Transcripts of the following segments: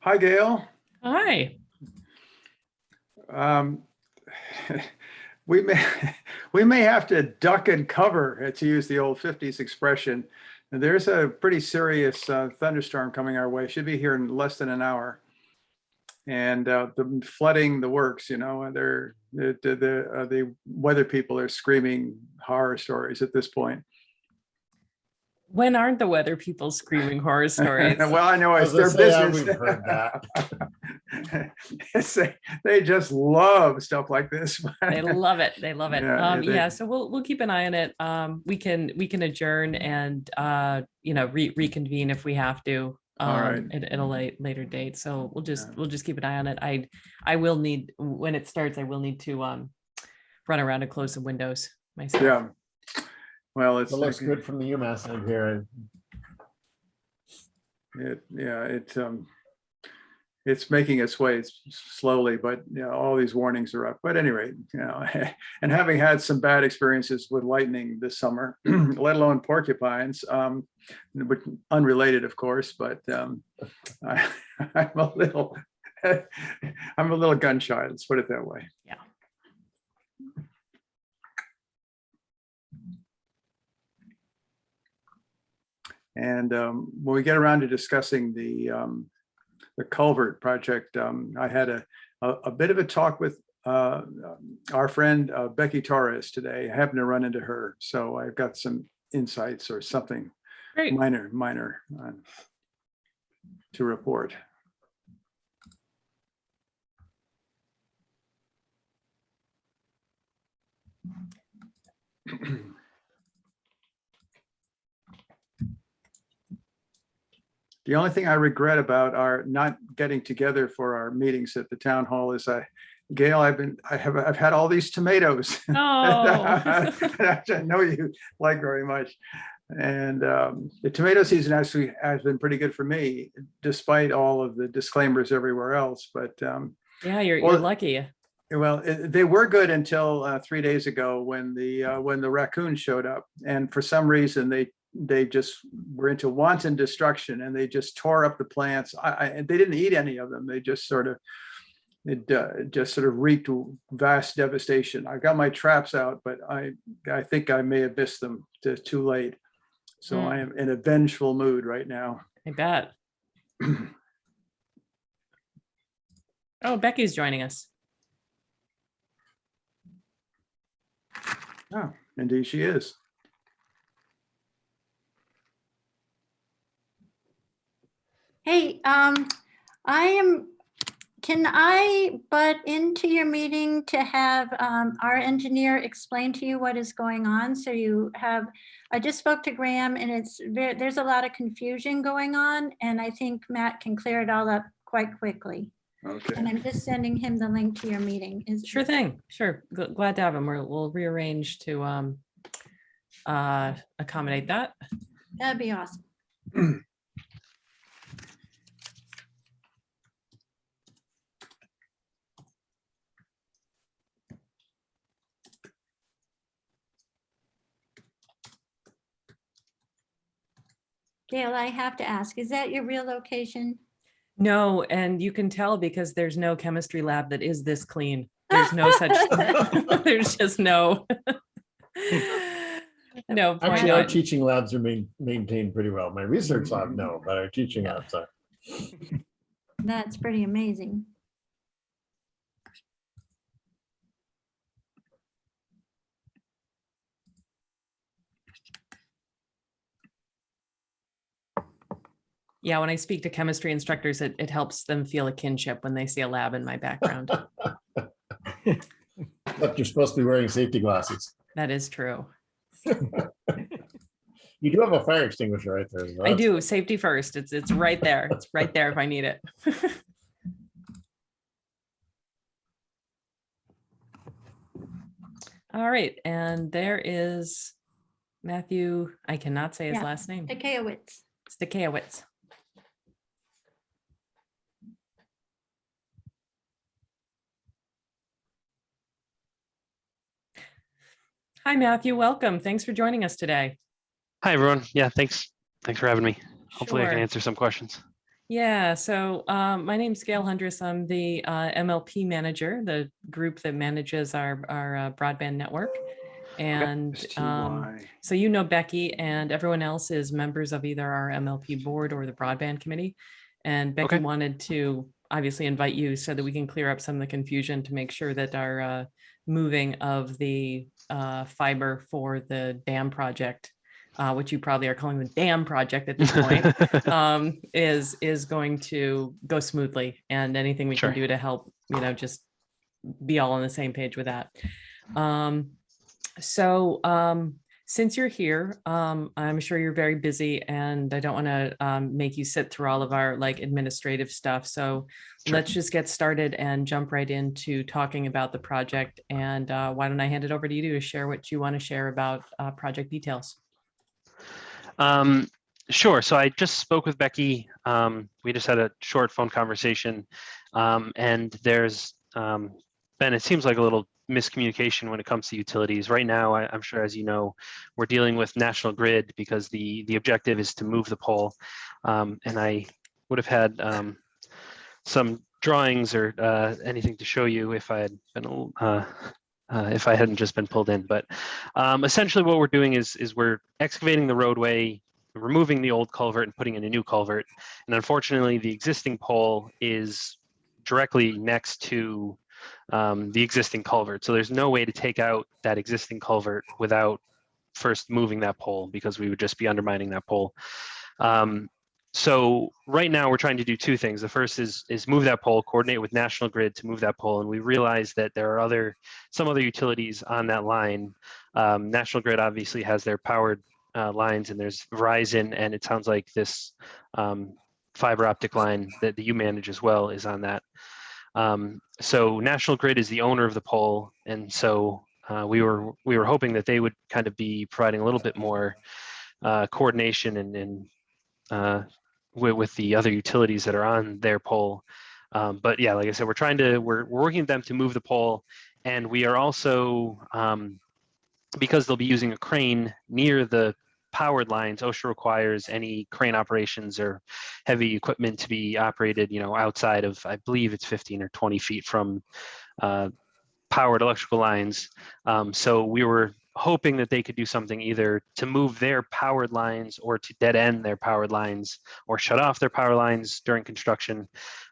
Hi, Gail. Hi. Um, we may we may have to duck and cover, to use the old 50s expression. There's a pretty serious thunderstorm coming our way. Should be here in less than an hour, and the flooding the works. And the weather people are screaming horror stories at this point. When aren't the weather people screaming horror stories? Well, I know it's their business. We've heard that. They just love stuff like this. They love it. They love it. Yeah, so we'll keep an eye on it. We can adjourn and reconvene if we have to all right. at a later date. So we'll just keep an eye on it. I will need, when it starts, I will need to run around and close some windows myself. Yeah. Well, it looks good from the UMass end here. It's making its way slowly, but all these warnings are up. But anyway, and having had some bad experiences with lightning this summer, let alone porcupines, which unrelated, of course, but I'm a little gun shy. Let's put it that way. Yeah. And when we get around to discussing the culvert project, I had a bit of a talk with our friend Becky Torres today. I happened to run into her, so I've got some insights or something Great. minor to report. The only thing I regret about our not getting together for our meetings at the town hall is Gail, I've had all these tomatoes. Oh. I know you like very much. And the tomato season actually has been pretty good for me, despite all of the disclaimers everywhere else. But yeah, you're lucky. Well, they were good until 3 days ago when the raccoons showed up, and for some reason they just were into wanton destruction, and they just tore up the plants. They didn't eat any of them. They just sort of wreaked vast devastation. I got my traps out, but I think I may have missed them too late. So I am in a vengeful mood right now. I bet. Oh, Becky's joining us. Oh, indeed she is. Hey, can I butt into your meeting to have our engineer explain to you what is going on? So I just spoke to Graham, and there's a lot of confusion going on, and I think Matt can clear it all up quite quickly. Okay. And I'm just sending him the link to your meeting. Sure thing. Sure. Glad to have him. We'll rearrange to accommodate that. That'd be awesome. Gail, I have to ask, is that your real location? No, and you can tell because there's no chemistry lab that is this clean. There's no such, there's just no point. Actually, our teaching labs are maintained pretty well. My research lab, no, but our teaching labs are. That's pretty amazing. Yeah, when I speak to chemistry instructors, it helps them feel a kinship when they see a lab in my background. But you're supposed to be wearing safety glasses. That is true. You do have a fire extinguisher right there. I do. Safety first. It's right there. It's right there if I need it. All right. And there is Matthew. I cannot say his last name. Stakowicz. Stakowicz. Hi, Matthew. Welcome. Thanks for joining us today. Hi, everyone. Yeah, thanks for having me. Hopefully I can Sure. answer some questions. Yeah, so my name's Gail Hundress. I'm the MLP manager, the group that manages our broadband network. And STY. so you know Becky, and everyone else is members of either our MLP board or the broadband committee. And Becky Okay. wanted to obviously invite you so that we can clear up some of the confusion to make sure that our moving of the fiber for the dam project, which you probably are calling the dam project at this point, is going to go smoothly, and anything we Sure. can do to help, just be all on the same page with that. So since you're here, I'm sure you're very busy, and I don't want to make you sit through all of our administrative stuff. So Sure. let's just get started and jump right into talking about the project. And why don't I hand it over to you to share what you want to share about project details? Sure. So I just spoke with Becky. We just had a short phone conversation, and there's been, it seems like a little miscommunication when it comes to utilities. Right now, I'm sure, as you know, we're dealing with National Grid because the objective is to move the pole. And I would have had some drawings or anything to show you if I had been if I hadn't just been pulled in. But essentially what we're doing is we're excavating the roadway, removing the old culvert and putting in a new culvert. And unfortunately, the existing pole is directly next to the existing culvert. So there's no way to take out that existing culvert without first moving that pole, because we would just be undermining that pole. So right now we're trying to do two things. The first is move that pole, coordinate with National Grid to move that pole. And we realize that there are some other utilities on that line. National Grid obviously has their powered lines, and there's Verizon, and it sounds like this fiber optic line that you manage as well is on that. So National Grid is the owner of the pole, and so we were hoping that they would kind of be providing a little bit more coordination and with the other utilities that are on their pole. But yeah, like I said, we're working with them to move the pole, and we are also because they'll be using a crane near the powered lines. OSHA requires any crane operations or heavy equipment to be operated, outside of, I believe it's 15 or 20 feet from powered electrical lines. So we were hoping that they could do something either to move their powered lines or to dead end their powered lines or shut off their power lines during construction.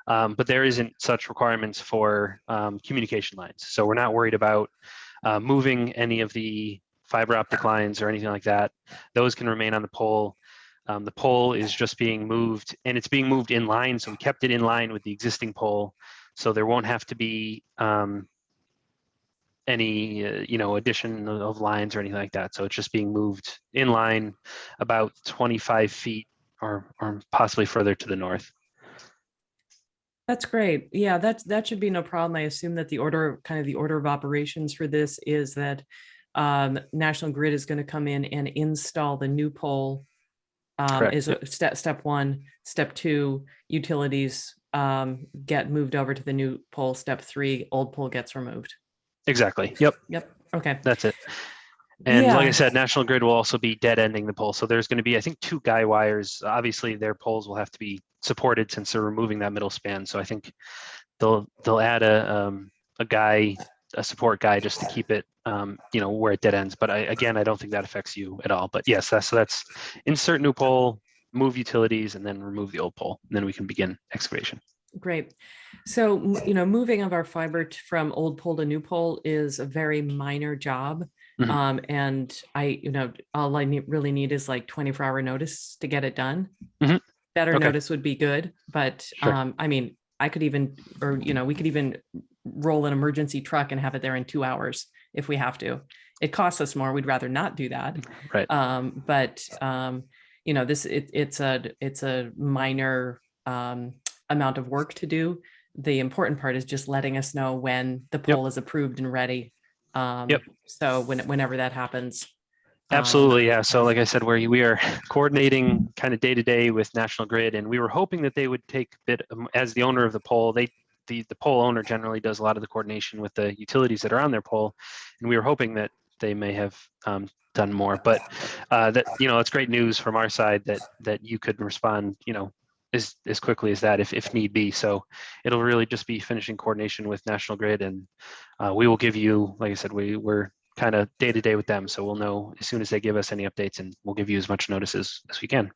But there isn't such requirements for communication lines. So we're not worried about moving any of the fiber optic lines or anything like that. Those can remain on the pole. The pole is just being moved, and it's being moved in line. So we kept it in line with the existing pole. So there won't have to be any addition of lines or anything like that. So it's just being moved in line about 25 feet or possibly further to the north. That's great. Yeah, that should be no problem. I assume that the order of operations for this is that National Grid is going to come in and install the new pole. Correct. Is step one. Step two, utilities get moved over to the new pole. Step three, old pole gets removed. Exactly. Yep. Okay. That's it. And Yeah. like I said, National Grid will also be dead ending the pole. So there's going to be, I think, 2 guy wires. Obviously, their poles will have to be supported since they're removing that middle span. So I think they'll add a support guy just to keep it, where it dead ends. But I don't think that affects you at all. But yes, that's insert new pole, move utilities, and then remove the old pole. And then we can begin excavation. Great. So, moving of our fiber from old pole to new pole is a very minor job. Mhm. And all I really need is 24-hour notice to get it done. Mhm. Better Okay. notice would be good, but Sure. I could even, we could even roll an emergency truck and have it there in 2 hours if we have to. It costs us more. We'd rather not do that. Right. But it's a minor amount of work to do. The important part is just letting us know when the pole is approved and ready. Yep. So whenever that happens. Absolutely, yeah. So like I said, we are coordinating kind of day to day with National Grid, and we were hoping that they would take a bit, as the owner of the pole, the pole owner generally does a lot of the coordination with the utilities that are on their pole, and we were hoping that they may have done more. But it's great news from our side that you could respond, as quickly as that if need be. So it'll really just be finishing coordination with National Grid, and we will give you, like I said, we're kind of day to day with them, so we'll know as soon as they give us any updates, and we'll give you as much notice as we can.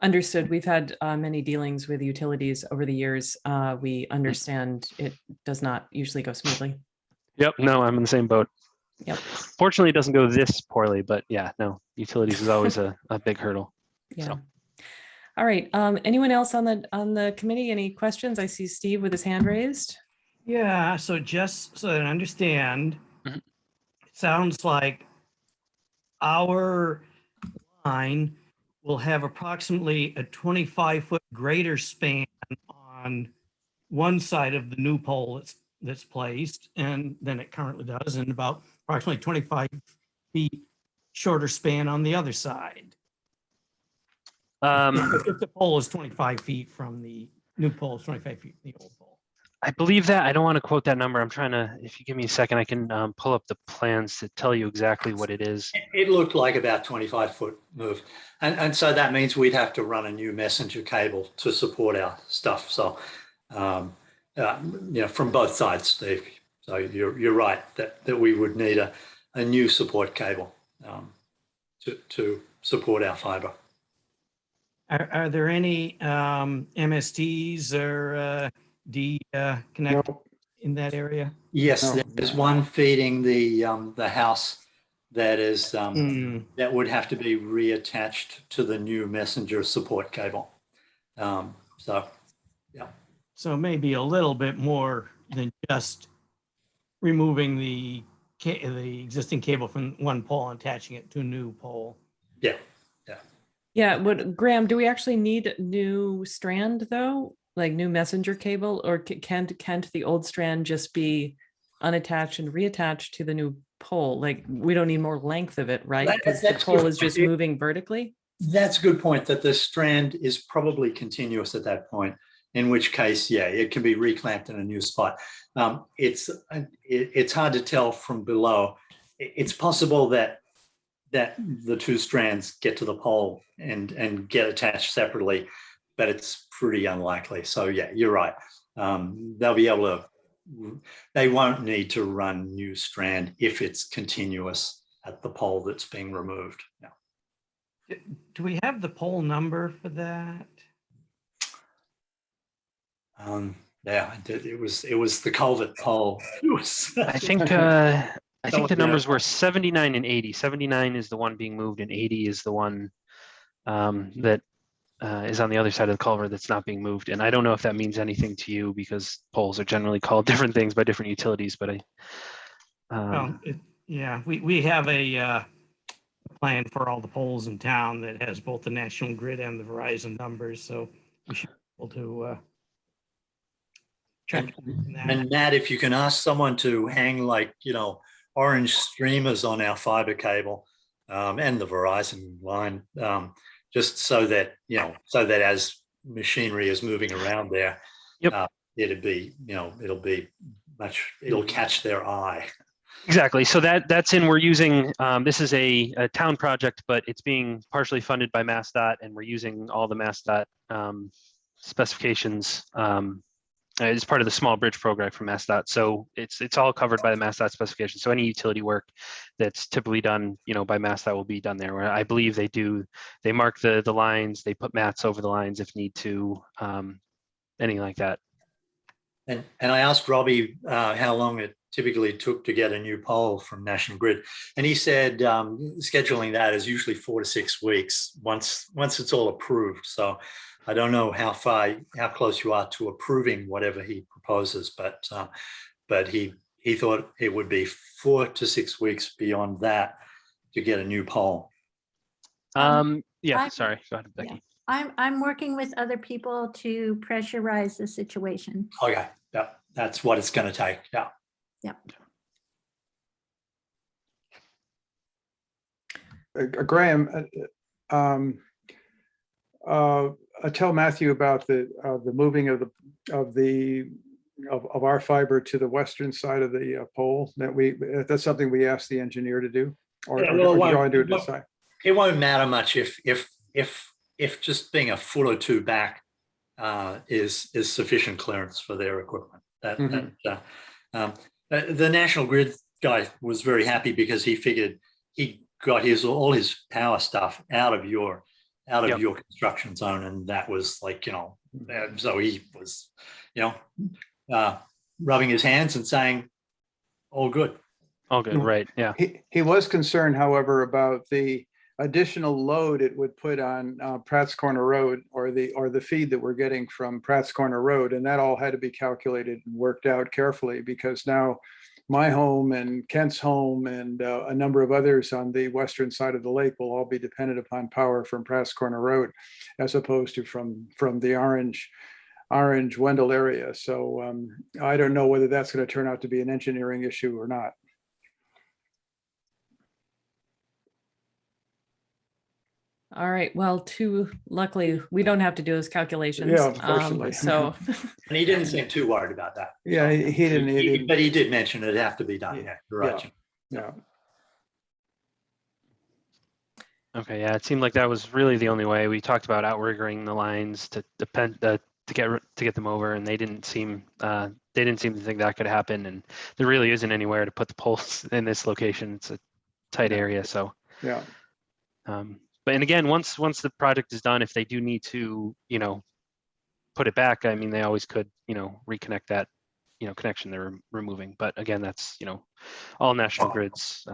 Understood. We've had many dealings with utilities over the years. We understand it does not usually go smoothly. Yep. No, I'm in the same boat. Yep. Fortunately, it doesn't go this poorly, but yeah, no, utilities is always a big hurdle. Yeah. So. All right. Anyone else on the committee? Any questions? I see Steve with his hand raised. Yeah, so just so that I understand, Mhm. it sounds like our line will have approximately a 25-foot greater span on one side of the new pole that's placed and than it currently does, and about approximately 25 feet shorter span on the other side. If the pole is 25 feet from the new pole, is 25 feet from the old pole. I believe that. I don't want to quote that number. I'm trying to, if you give me a second, I can pull up the plans to tell you exactly what it is. It looked like about 25-foot move. And so that means we'd have to run a new messenger cable to support our stuff. So, from both sides, Steve. So you're right that we would need a new support cable to support our fiber. Are there any MSTs or D connect No, in that area? Yes, No. there's one feeding the house that is Hmm. that would have to be reattached to the new messenger support cable. So maybe a little bit more than just removing the existing cable from one pole and attaching it to a new pole. Yeah. Yeah. Graham, do we actually need new strand though? Like new messenger cable, or can't the old strand just be unattached and reattached to the new pole? Like we don't need more length of it, right? Because the That's pole good. is just moving vertically. That's a good point, that the strand is probably continuous at that point, in which case, yeah, it can be reclamped in a new spot. It's hard to tell from below. It's possible that the two strands get to the pole and get attached separately, but it's pretty unlikely. So yeah, you're right. They'll be able to, they won't need to run new strand if it's continuous at the pole that's being removed. No. Do we have the pole number for that? Yeah, it was the culvert pole. I think the numbers were 79 and 80. 79 is the one being moved, and 80 is the one that is on the other side of the culvert that's not being moved. And I don't know if that means anything to you, because poles are generally called different things by different utilities. But Yeah, we have a plan for all the poles in town that has both the National Grid and the Verizon numbers, so we should be able to check that. And Matt, if you can ask someone to hang orange streamers on our fiber cable and the Verizon line, just so that as machinery is moving around there, Yep. it'll catch their eye. exactly. So that's we're using, this is a town project, but it's being partially funded by MassDOT, and we're using all the MassDOT specifications. It's part of the small bridge program from MassDOT. So it's all covered by the MassDOT specifications. So any utility work that's typically done, by MassDOT will be done there. Where I believe they mark the lines, they put mats over the lines if need to, anything like that. And I asked Robbie how long it typically took to get a new pole from National Grid, and he said scheduling that is usually 4 to 6 weeks once it's all approved. So I don't know how close you are to approving whatever he proposes, but he thought it would be 4 to 6 weeks beyond that to get a new pole. Yeah, sorry, go ahead, Becky. I'm working with other people to pressurize the situation. Okay, yeah, that's what it's going to take. Yeah. Graham, tell Matthew about the moving of our fiber to the western side of the pole. That's something we asked the engineer to do, or Yeah, do you want to do it this side? It won't matter much if just being a foot or two back is sufficient clearance for their equipment. Mhm. The National Grid guy was very happy because he figured he got all his power stuff out of your Yep. construction zone, and that was like, so he was, rubbing his hands and saying, all good. All good, right? Yeah. He was concerned, however, about the additional load it would put on Pratt's Corner Road, or the feed that we're getting from Pratt's Corner Road, and that all had to be calculated and worked out carefully, because now my home and Kent's home and a number of others on the western side of the lake will all be dependent upon power from Pratt's Corner Road, as opposed to from the Orange Wendell area. So I don't know whether that's going to turn out to be an engineering issue or not. All right, well, luckily, we don't have to do those calculations. Yeah, unfortunately. So, And he didn't seem too worried about that. Yeah, So, he didn't. but he did mention it'd have to be done. Yeah, you're right. Jim. Yeah. Okay, yeah, it seemed like that was really the only way. We talked about outriggering the lines to get them over, and they didn't seem to think that could happen. And there really isn't anywhere to put the poles in this location. It's a tight area, so Yeah. But and again, once the project is done, if they do need to, put it back, I mean, they always could, reconnect that, connection they're removing. But again, that's, all National Grid's.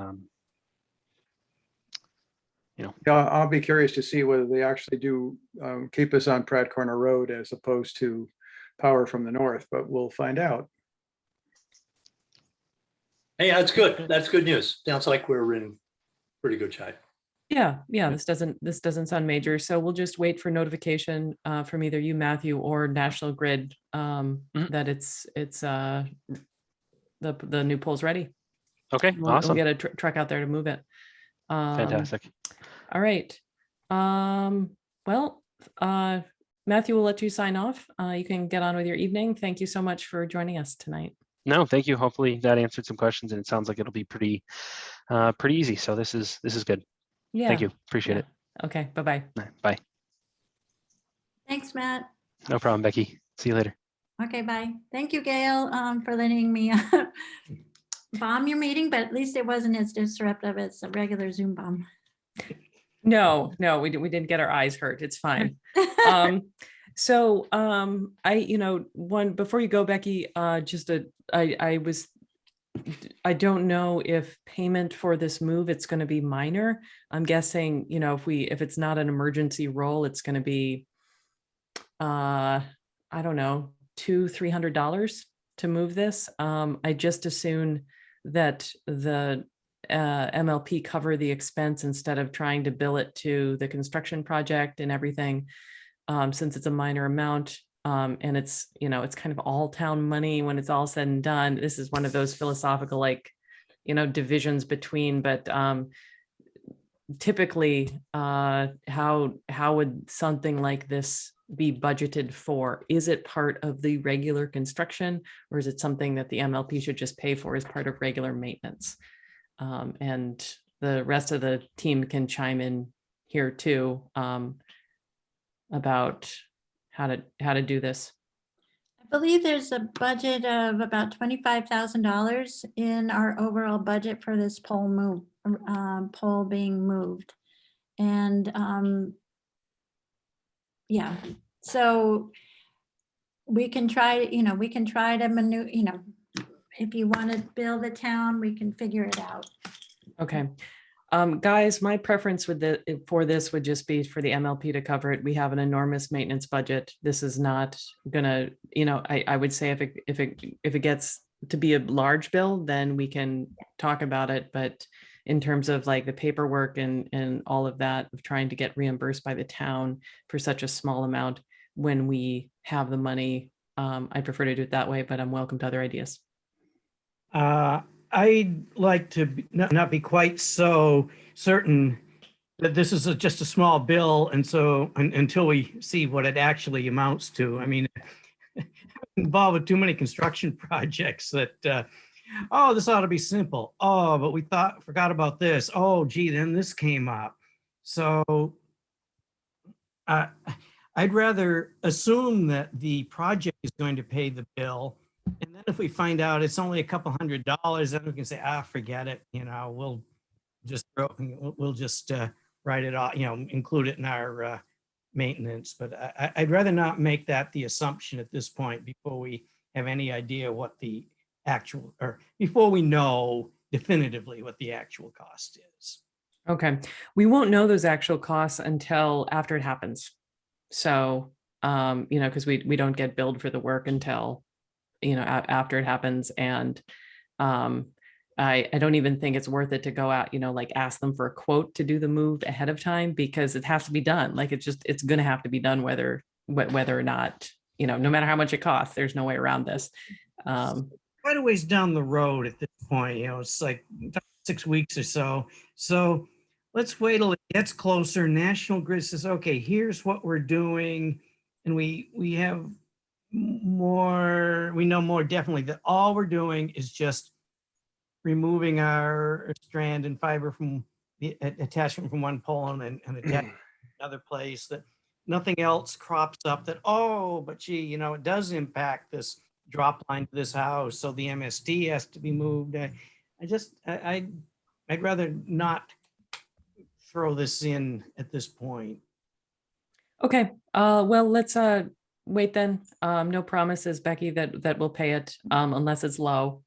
Yeah, I'll be curious to see whether they actually do keep us on Pratt Corner Road as opposed to power from the north, but we'll find out. Hey, that's good. That's good news. Sounds like we're in pretty good shape. yeah, this doesn't sound major. So we'll just wait for notification from either you, Matthew, or National Grid that it's the new pole's ready. Okay, We'll awesome. get a truck out there to move it. Fantastic. All right. Well, Matthew, we'll let you sign off. You can get on with your evening. Thank you so much for joining us tonight. No, thank you. Hopefully that answered some questions, and it sounds like it'll be pretty easy. So this is good. Yeah. Thank you. Appreciate it. Okay. Bye-bye. All right, bye. Thanks, Matt. No problem, Becky. See you later. Okay, bye. Thank you, Gail, for letting me bomb your meeting, but at least it wasn't as disruptive as a regular Zoom bomb. No, we didn't get our eyes hurt. It's fine. So before you go, Becky, I don't know if payment for this move, it's going to be minor. I'm guessing, if it's not an emergency roll, it's going to be, I don't know, $200-300 to move this. I just assume that the MLP cover the expense instead of trying to bill it to the construction project and everything, since it's a minor amount. And it's kind of all town money when it's all said and done. This is one of those philosophical, divisions between, but typically, how would something like this be budgeted for? Is it part of the regular construction, or is it something that the MLP should just pay for as part of regular maintenance? And the rest of the team can chime in here too, about how to do this. I believe there's a budget of about $25,000 in our overall budget for this pole being moved. And yeah, so we can try, to maneuver, if you want to build a town, we can figure it out. Okay. Guys, my preference for this would just be for the MLP to cover it. We have an enormous maintenance budget. This is not gonna, I would say if it gets to be a large bill, then we can talk about it. But in terms of the paperwork and all of that, of trying to get reimbursed by the town for such a small amount when we have the money, I prefer to do it that way, but I'm welcome to other ideas. I'd like to not be quite so certain that this is just a small bill, and so until we see what it actually amounts to. I mean, involved with too many construction projects that, this ought to be simple. Oh, but we forgot about this. Oh, gee, then this came up. So I'd rather assume that the project is going to pay the bill. And then if we find out it's only a couple $100, then we can say, forget it, we'll just write it off, include it in our maintenance. But I'd rather not make that the assumption at this point before we have any idea what the actual, or before we know definitively what the actual cost is. Okay, we won't know those actual costs until after it happens. So, because we don't get billed for the work until, after it happens. And I don't even think it's worth it to go out, like ask them for a quote to do the move ahead of time, because it has to be done. Like it's going to have to be done whether or not, no matter how much it costs, there's no way around this. Quite a ways down the road at this point, it's like 6 weeks or so. So let's wait till it gets closer. National Grid says, okay, here's what we're doing. And we have more, we know more definitely that all we're doing is just removing our strand and fiber from the attachment from one pole and attaching another place, that nothing else crops up that, but gee, it does impact this drop line to this house. So the MST has to be moved. I'd rather not throw this in at this point. Okay, well, let's wait then. No promises, Becky, that we'll pay it unless it's low.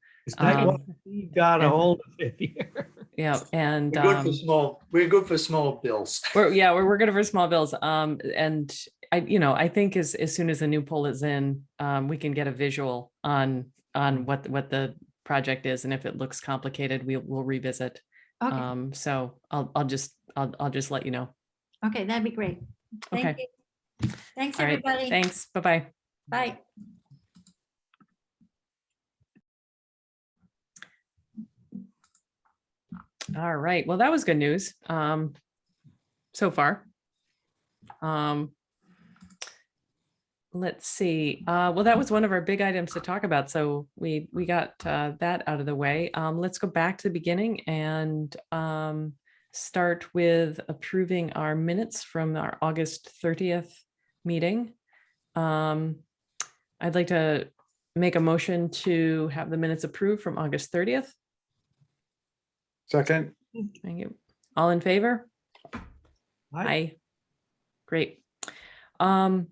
You got a hold of it here. Yeah, and we're good for small bills. we're good for small bills. And I think as soon as the new pole is in, we can get a visual on what the project is, and if it looks complicated, we'll revisit. Okay, So I'll just let you know. okay, that'd be great. Thank Okay. you. Thanks, All right, everybody. thanks. Bye-bye. Bye. All right. Well, that was good news. So far. Let's see. Well, that was one of our big items to talk about. So we got that out of the way. Let's go back to the beginning and start with approving our minutes from our August 30th meeting. I'd like to make a motion to have the minutes approved from August 30th. Second, Thank you. All in favor? Aye. Great. Along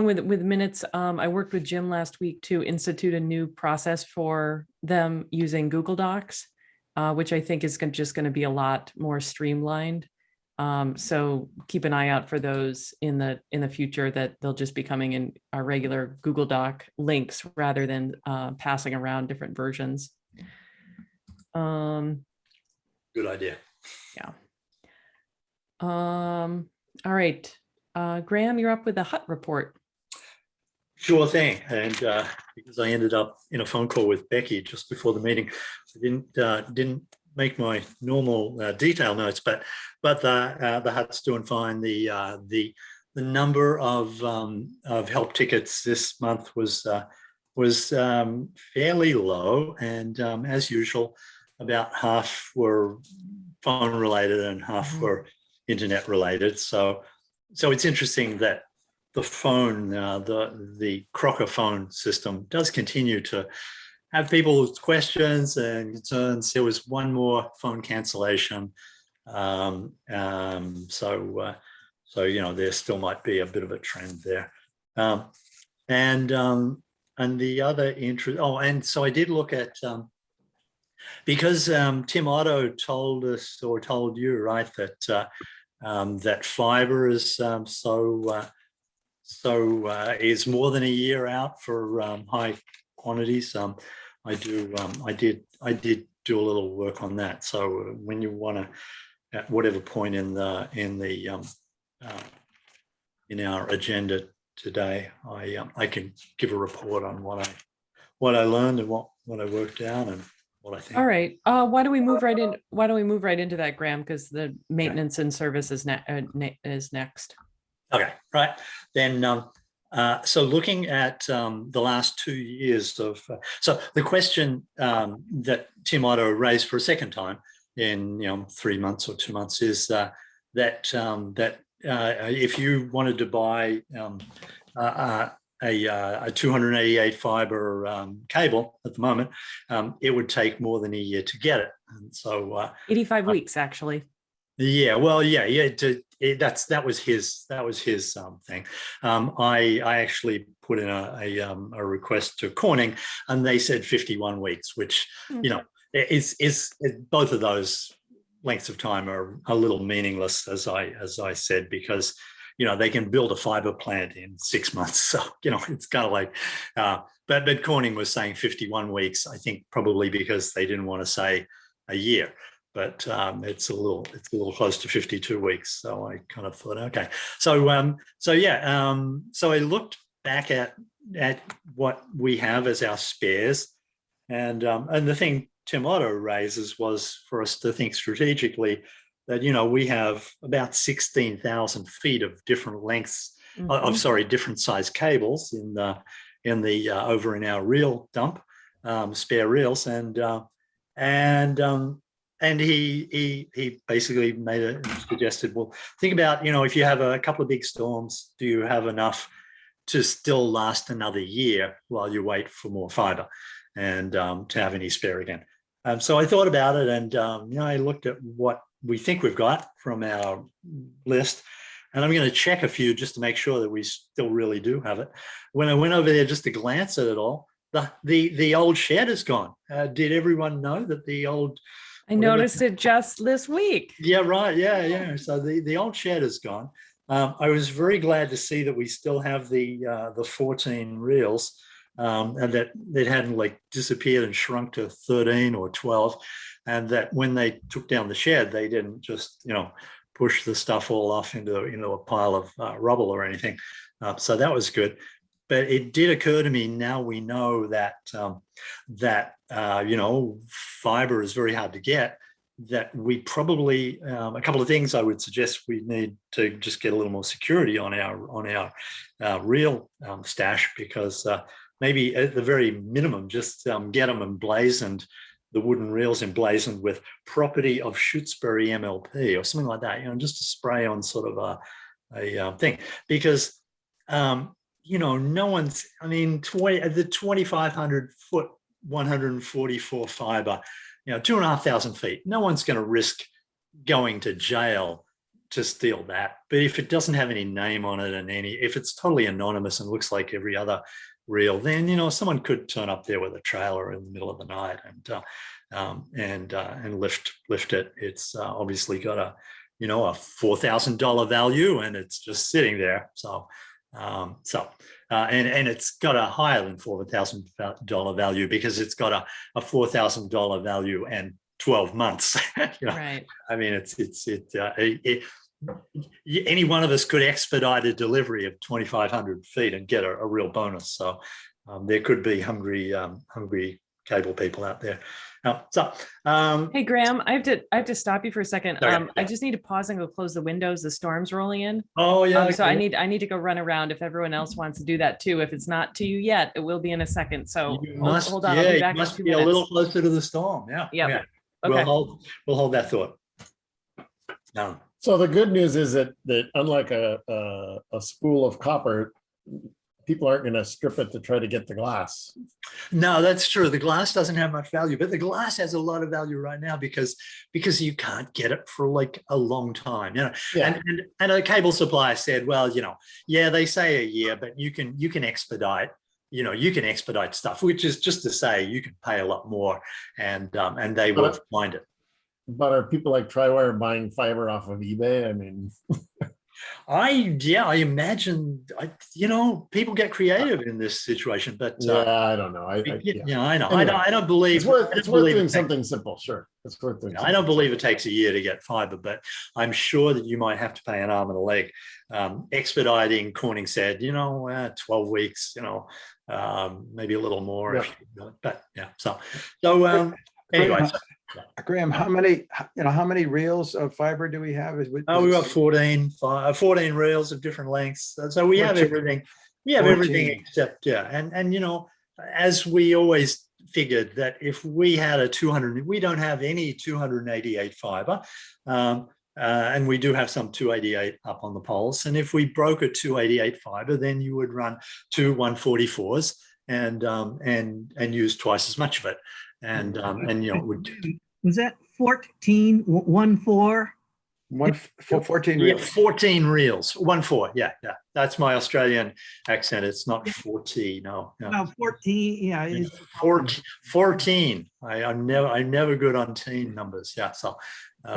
with minutes, I worked with Jim last week to institute a new process for them using Google Docs, which I think is just going to be a lot more streamlined. So keep an eye out for those in the future, that they'll just be coming in our regular Google Doc links rather than passing around different versions. Good idea. Yeah. All right. Graham, you're up with the HUT report. Sure thing. And because I ended up in a phone call with Becky just before the meeting, I didn't make my normal detail notes, but the HUT's doing fine. The number of help tickets this month was fairly low, and as usual, about half were phone related and half were internet related. So it's interesting that the phone, the Crocker phone system does continue to have people's questions and concerns. There was one more phone cancellation. So there still might be a bit of a trend there. And the other interest, and so I did look at, because Tim Otto told us, or told you, right, that fiber is is more than a year out for high quantities. I did do a little work on that. So when you want to, at whatever point in our agenda today, I can give a report on what I learned and what I worked out and what I think. All right. Why don't we move right in? Why don't we move right into that, Graham? Because the maintenance and service is next. Okay, right. Then, so looking at the last 2 years of, so the question that Tim Otto raised for a second time in 3 months or 2 months is that if you wanted to buy a 288 fiber cable at the moment, it would take more than a year to get it. And so 85 weeks, actually. yeah, well, yeah. That was his thing. I actually put in a request to Corning, and they said 51 weeks, which is both of those lengths of time are a little meaningless, as I said, because they can build a fiber plant in 6 months. So it's kind of like, but Corning was saying 51 weeks. I think probably because they didn't want to say a year. But it's a little close to 52 weeks. So I kind of thought, okay. So I looked back at what we have as our spares, and the thing Tim Otto raises was for us to think strategically that we have about 16,000 feet of different lengths different size cables in the over in our reel dump, spare reels, and he basically suggested, well, think about, if you have a couple of big storms, do you have enough to still last another year while you wait for more fiber and to have any spare again? So I thought about it, and I looked at what we think we've got from our list, and I'm going to check a few just to make sure that we still really do have it. When I went over there just to glance at it all, the old shed is gone. Did everyone know that the old... I noticed it just this week. Yeah, right. Yeah. So the old shed is gone. I was very glad to see that we still have the 14 reels, and that it hadn't like disappeared and shrunk to 13 or 12, and that when they took down the shed, they didn't just push the stuff all off into a pile of rubble or anything. So that was good. But it did occur to me, now we know that fiber is very hard to get, that we probably, a couple of things I would suggest we need to just get a little more security on our reel stash, because maybe at the very minimum, just get them emblazoned, the wooden reels emblazoned with property of Shutesbury MLP or something like that, just to spray on sort of a thing, because no one's, the 2,500 foot, 144 fiber, 2,500 feet, no one's going to risk going to jail to steal that. But if it doesn't have any name on it, and if it's totally anonymous and looks like every other reel, then someone could turn up there with a trailer in the middle of the night and lift it. It's obviously got a $4,000 value, and it's just sitting there. And it's got a higher than $4,000 value because it's got a $4,000 value and 12 months. Right. Any one of us could expedite a delivery of 2,500 feet and get a real bonus. So there could be hungry cable people out there. Hey Graham, I have to stop you for a second. Sorry, I just need to pause and go close the windows. The storm's rolling in. Oh yeah. So I need to go run around. If everyone else wants to do that too, if it's not to you yet, it will be in a second. So hold on. I'll be back you must in 2 be minutes. a little closer to the storm. Yeah. Yep. Okay. We'll hold that thought. No. So the good news is that unlike a spool of copper, people aren't going to strip it to try to get the glass. No, that's true. The glass doesn't have much value, but the glass has a lot of value right now because you can't get it for like a long time. Yeah. And a cable supplier said, well, they say a year, but you can expedite. You can expedite stuff, which is just to say you can pay a lot more, and they will find it. But are people like Triwire buying fiber off of eBay? I imagine, people get creative in this situation, but I don't know. I know. Anyway, I don't believe it's worth doing something simple. Sure, it's worth doing. I don't believe it takes a year to get fiber, but I'm sure that you might have to pay an arm and a leg. Expediting, Corning said, 12 weeks, maybe a little more. Yeah. But yeah, so anyway. Graham, how many reels of fiber do we have? We got 14 reels of different lengths. So we have everything. We have 14. Everything except, and as we always figured that if we had we don't have any 288 fiber. And we do have some 288 up on the poles. And if we broke a 288 fiber, then you would run two 144s and use twice as much of it. And you know, it would. Was that 14, 1-4? 14 Yeah, reels. 14 reels, 1-4. Yeah, yeah. That's my Australian accent. It's not 14. No, no. About 14, yeah. It's 14. I'm never good on teen numbers. Yeah. So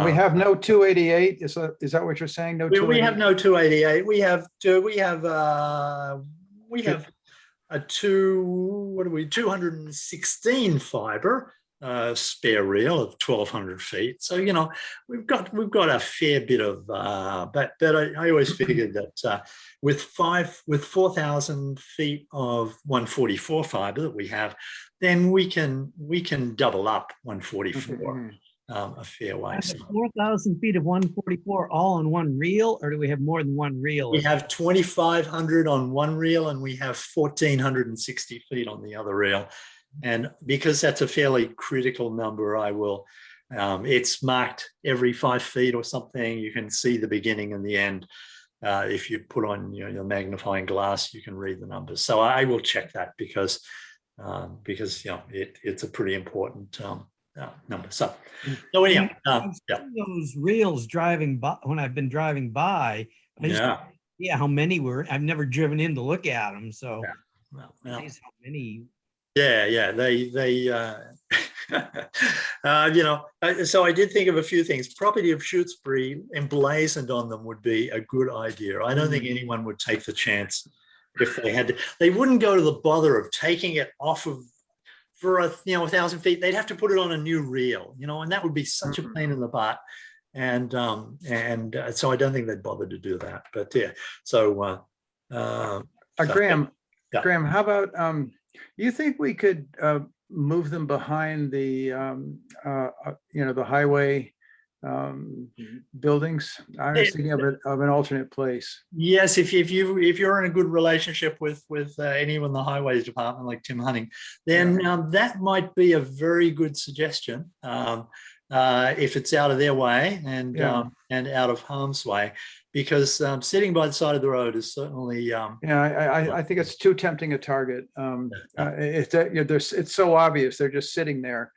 We have no 288. Is that what you're saying? No, we have 288? no 288. We have a 216 fiber spare reel of 1,200 feet. So, you know, we've got a fair bit of but I always figured that with 4,000 feet of 144 fiber that we have, then we can double up 144 a fair way. So 4,000 feet of 144 all on one reel, or do we have more than one reel? we have 2,500 on one reel and we have 1,460 feet on the other reel. And because that's a fairly critical number, I will, it's marked every 5 feet or something. You can see the beginning and the end. If you put on your magnifying glass, you can read the numbers. So I will check that because you know, it's a pretty important number. So anyhow, I've seen those reels driving by when I've been driving by. Yeah, how many were? I've never driven in to look at them. So well, nice how many. Yeah, they you know, so I did think of a few things. Property of Shutesbury emblazoned on them would be a good idea. I don't think anyone would take the chance if they had to. They wouldn't go to the bother of taking it off of for 1,000 feet. They'd have to put it on a new reel, you know, and that would be such a pain in the butt. And so I don't think they'd bother to do that. But yeah, so Graham, Yeah. Graham, how about you think we could move them behind the the highway buildings? I was thinking of an alternate place. yes, if you're in a good relationship with anyone in the highways department like Tim Hunting, then that might be a very good suggestion. If it's out of their way and out of harm's way, because sitting by the side of the road is certainly. I think it's too tempting a target. It's so obvious. They're just sitting there.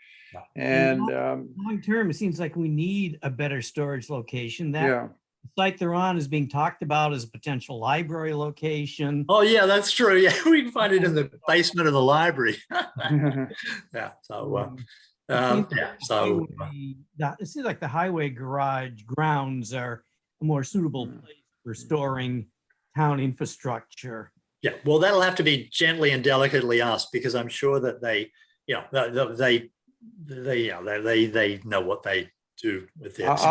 And long term, it seems like we need a better storage location. That site they're on is being talked about as a potential library location. Oh yeah, that's true. Yeah, we can find it in the basement of the library. Yeah. So. It seems like the highway garage grounds are a more suitable place for storing town infrastructure. Yeah, well, that'll have to be gently and delicately asked because I'm sure that they know what they do with this.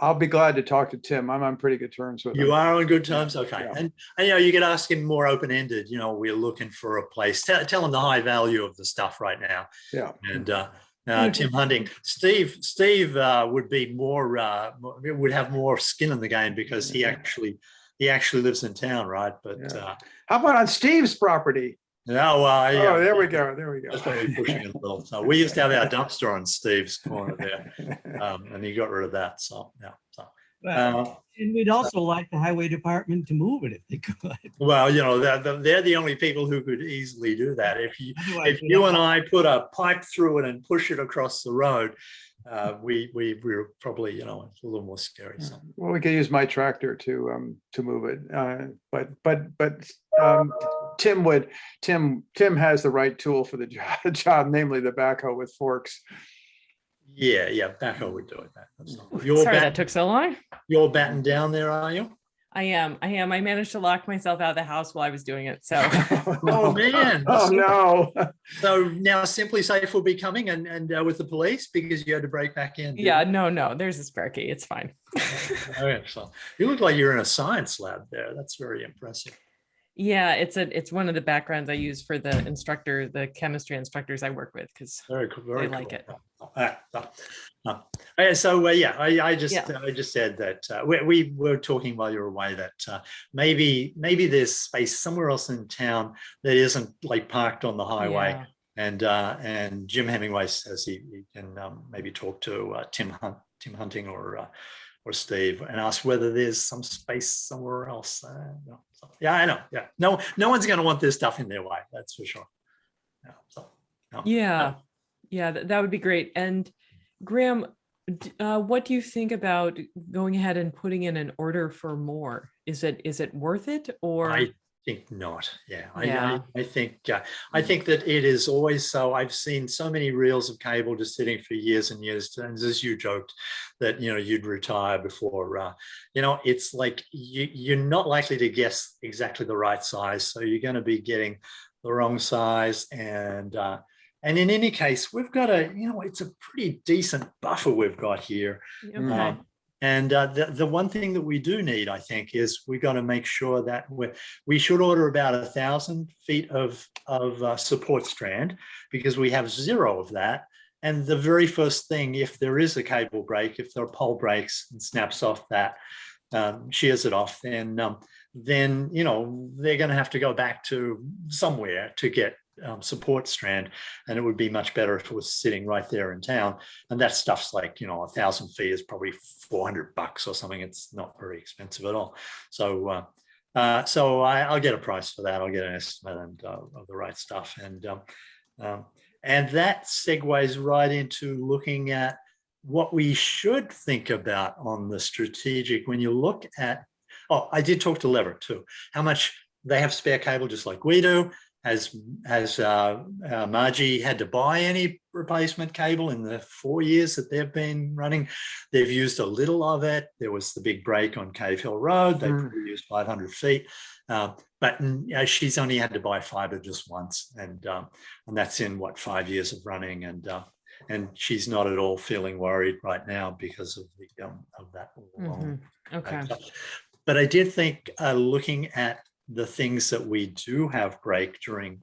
I'll be glad to talk to Tim. I'm on pretty good terms with him. You are on good terms, okay. Yeah. And you could ask him more open-ended. We're looking for a place. Tell him the high value of the stuff right now. Yeah. And Tim Hunting, Steve would be more would have more skin in the game because he actually lives in town, right? But how about on Steve's property? Yeah, there we go. That's probably pushing it a little. So we used to have our dumpster on Steve's corner there, and he got rid of that. So and we'd also like the highway department to move it if they could. Well, they're the only people who could easily do that. If you and I put a pipe through it and push it across the road, we're probably a little more scary. So. Well, we could use my tractor to move it, but Tim has the right tool for the job, namely the backhoe with forks. Yeah, backhoe would do it. Sorry that took so long. You're batting down there, are you? I am. I managed to lock myself out of the house while I was doing it. So. Oh man. Oh no. So now Simply Safe will be coming and with the police because you had to break back in. Yeah, no. There's a spare key. It's fine. Okay, so you look like you're in a science lab there. That's very impressive. Yeah, it's one of the backgrounds I use for the chemistry instructors I work with because very cool. They like it. I just said that we were talking while you were away that maybe there's space somewhere else in town that isn't like parked on the highway. Yeah. And Jim Hemingway says he can maybe talk to Tim Hunting or or Steve and ask whether there's some space somewhere else. No. So, yeah, I know. Yeah, no one's going to want this stuff in their way. That's for sure. Yeah. So, no. Yeah, yeah, that would be great. And Graham, what do you think about going ahead and putting in an order for more? Is it worth it, or? I think not. Yeah, Yeah. I think that it is always so. I've seen so many reels of cable just sitting for years and years. And as you joked that you'd retire before, it's like you're not likely to guess exactly the right size, so you're going to be getting the wrong size. And in any case, we've got it's a pretty decent buffer we've got here. Okay. And the one thing that we do need, I think, is we got to make sure that we should order about 1,000 feet of support strand, because we have 0 of that. And the very first thing, if there is a cable break, if the pole breaks and snaps off that, shears it off, then they're going to have to go back to somewhere to get support strand, and it would be much better if it was sitting right there in town. And that stuff's like 1,000 feet is probably $400 or something. It's not very expensive at all. So I'll get a price for that. I'll get an estimate of the right stuff, and that segues right into looking at what we should think about on the strategic. When you look at, I did talk to Lever too, how much they have spare cable just like we do. Has Margie had to buy any replacement cable in the 4 years that they've been running? They've used a little of it. There was the big break on Cave Hill Road. They probably used 500 feet, but she's only had to buy fiber just once, and that's in 5 years of running, and she's not at all feeling worried right now because of that. Okay. But I did think looking at the things that we do have break during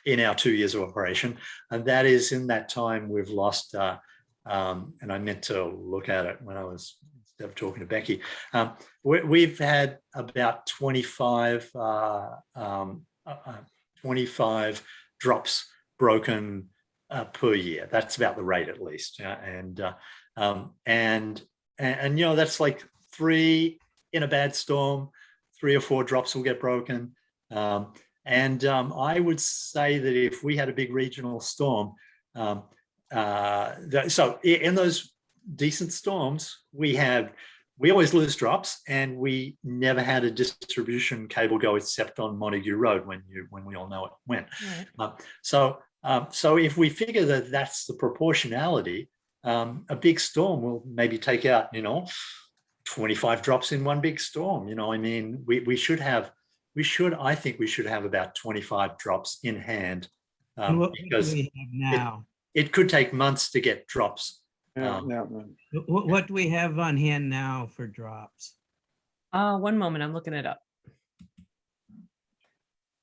in our 2 years of operation, and that is in that time we've lost, and I meant to look at it when I was talking to Becky, we've had about 25 drops broken per year. That's about the rate, at least. And that's like 3 in a bad storm. 3 or 4 drops will get broken. I would say that if we had a big regional storm, so in those decent storms, we always lose drops, and we never had a distribution cable go except on Montague Road when we all know it went. Right. So if we figure that that's the proportionality, a big storm will maybe take out 25 drops in one big storm. I think we should have about 25 drops in hand, because we have now? It could take months to get drops. What do we have on hand now for drops? One moment, I'm looking it up.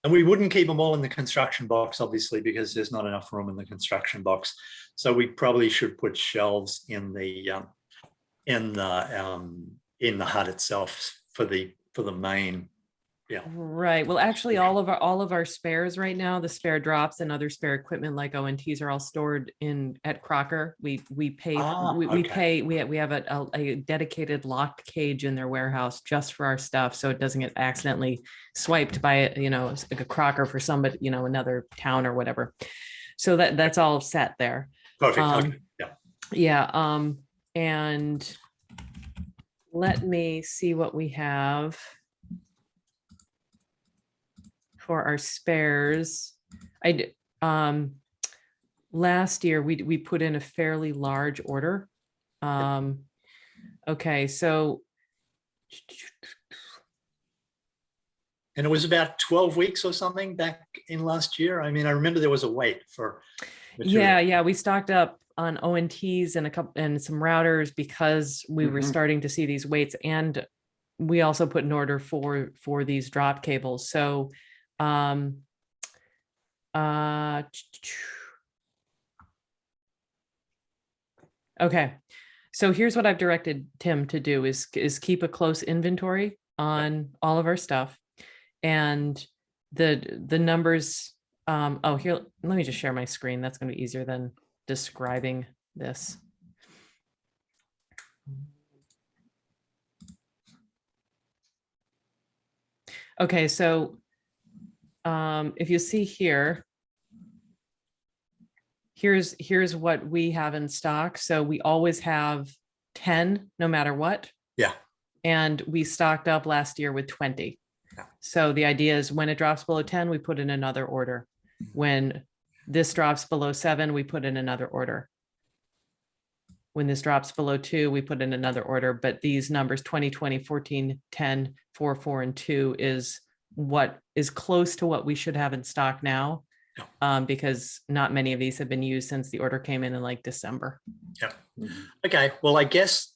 And we wouldn't keep them all in the construction box, obviously, because there's not enough room in the construction box. So we probably should put shelves in the hut itself for the main. Yeah. Right. Well, actually, all of our spares right now, the spare drops and other spare equipment like ONTs, are all stored at Crocker. We pay. We have a dedicated locked cage in their warehouse just for our stuff, so it doesn't get accidentally swiped by like a Crocker for somebody, another town or whatever. So that's all set there. Perfect. Yeah. And let me see what we have for our spares. Last year we put in a fairly large order. Okay, so. And it was about 12 weeks or something back in last year. I mean, I remember there was a wait for material. Yeah, we stocked up on ONTs and some routers because we were starting to see these waits, and we also put an order for these drop cables. So okay, so here's what I've directed Tim to do is keep a close inventory on all of our stuff, and the numbers. Here, let me just share my screen. That's going to be easier than describing this. Okay, so if you see here, here's what we have in stock. So we always have 10 no matter what. Yeah. And we stocked up last year with 20. Yeah. So the idea is when it drops below 10, we put in another order. When this drops below 7, we put in another order. When this drops below 2, we put in another order. But these numbers 20, 20, 14, 10, 4, 4, and 2 is what is close to what we should have in stock now. Because not many of these have been used since the order came in like December. Yeah. Okay. Well, I guess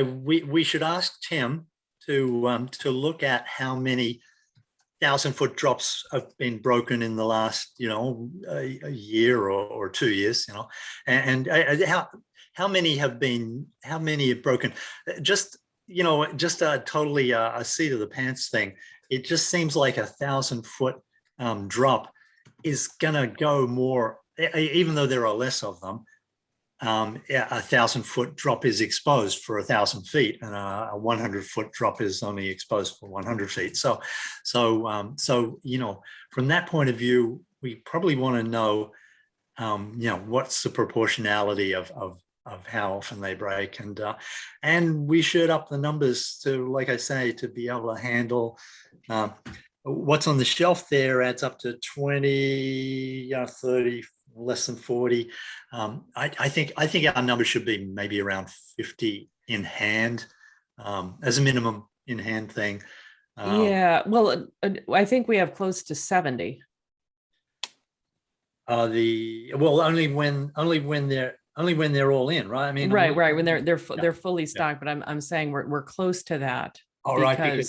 we should ask Tim to look at how many 1,000-foot drops have been broken in the last, a year or 2 years, and how many have broken. Just totally a seat of the pants thing. It just seems like 1,000-foot drop is gonna go more, even though there are less of them. A 1,000-foot drop is exposed for 1,000 feet, and a 100-foot drop is only exposed for 100 feet. So from that point of view, we probably want to know, what's the proportionality of how often they break, and we should up the numbers to, like I say, to be able to handle. What's on the shelf there adds up to 20, 30, less than 40. I think our number should be maybe around 50 in hand, as a minimum in hand thing. Yeah, well, I think we have close to 70. Only when they're all in, right? I mean, Right, when they're fully stocked, but I'm saying we're close to that. All right,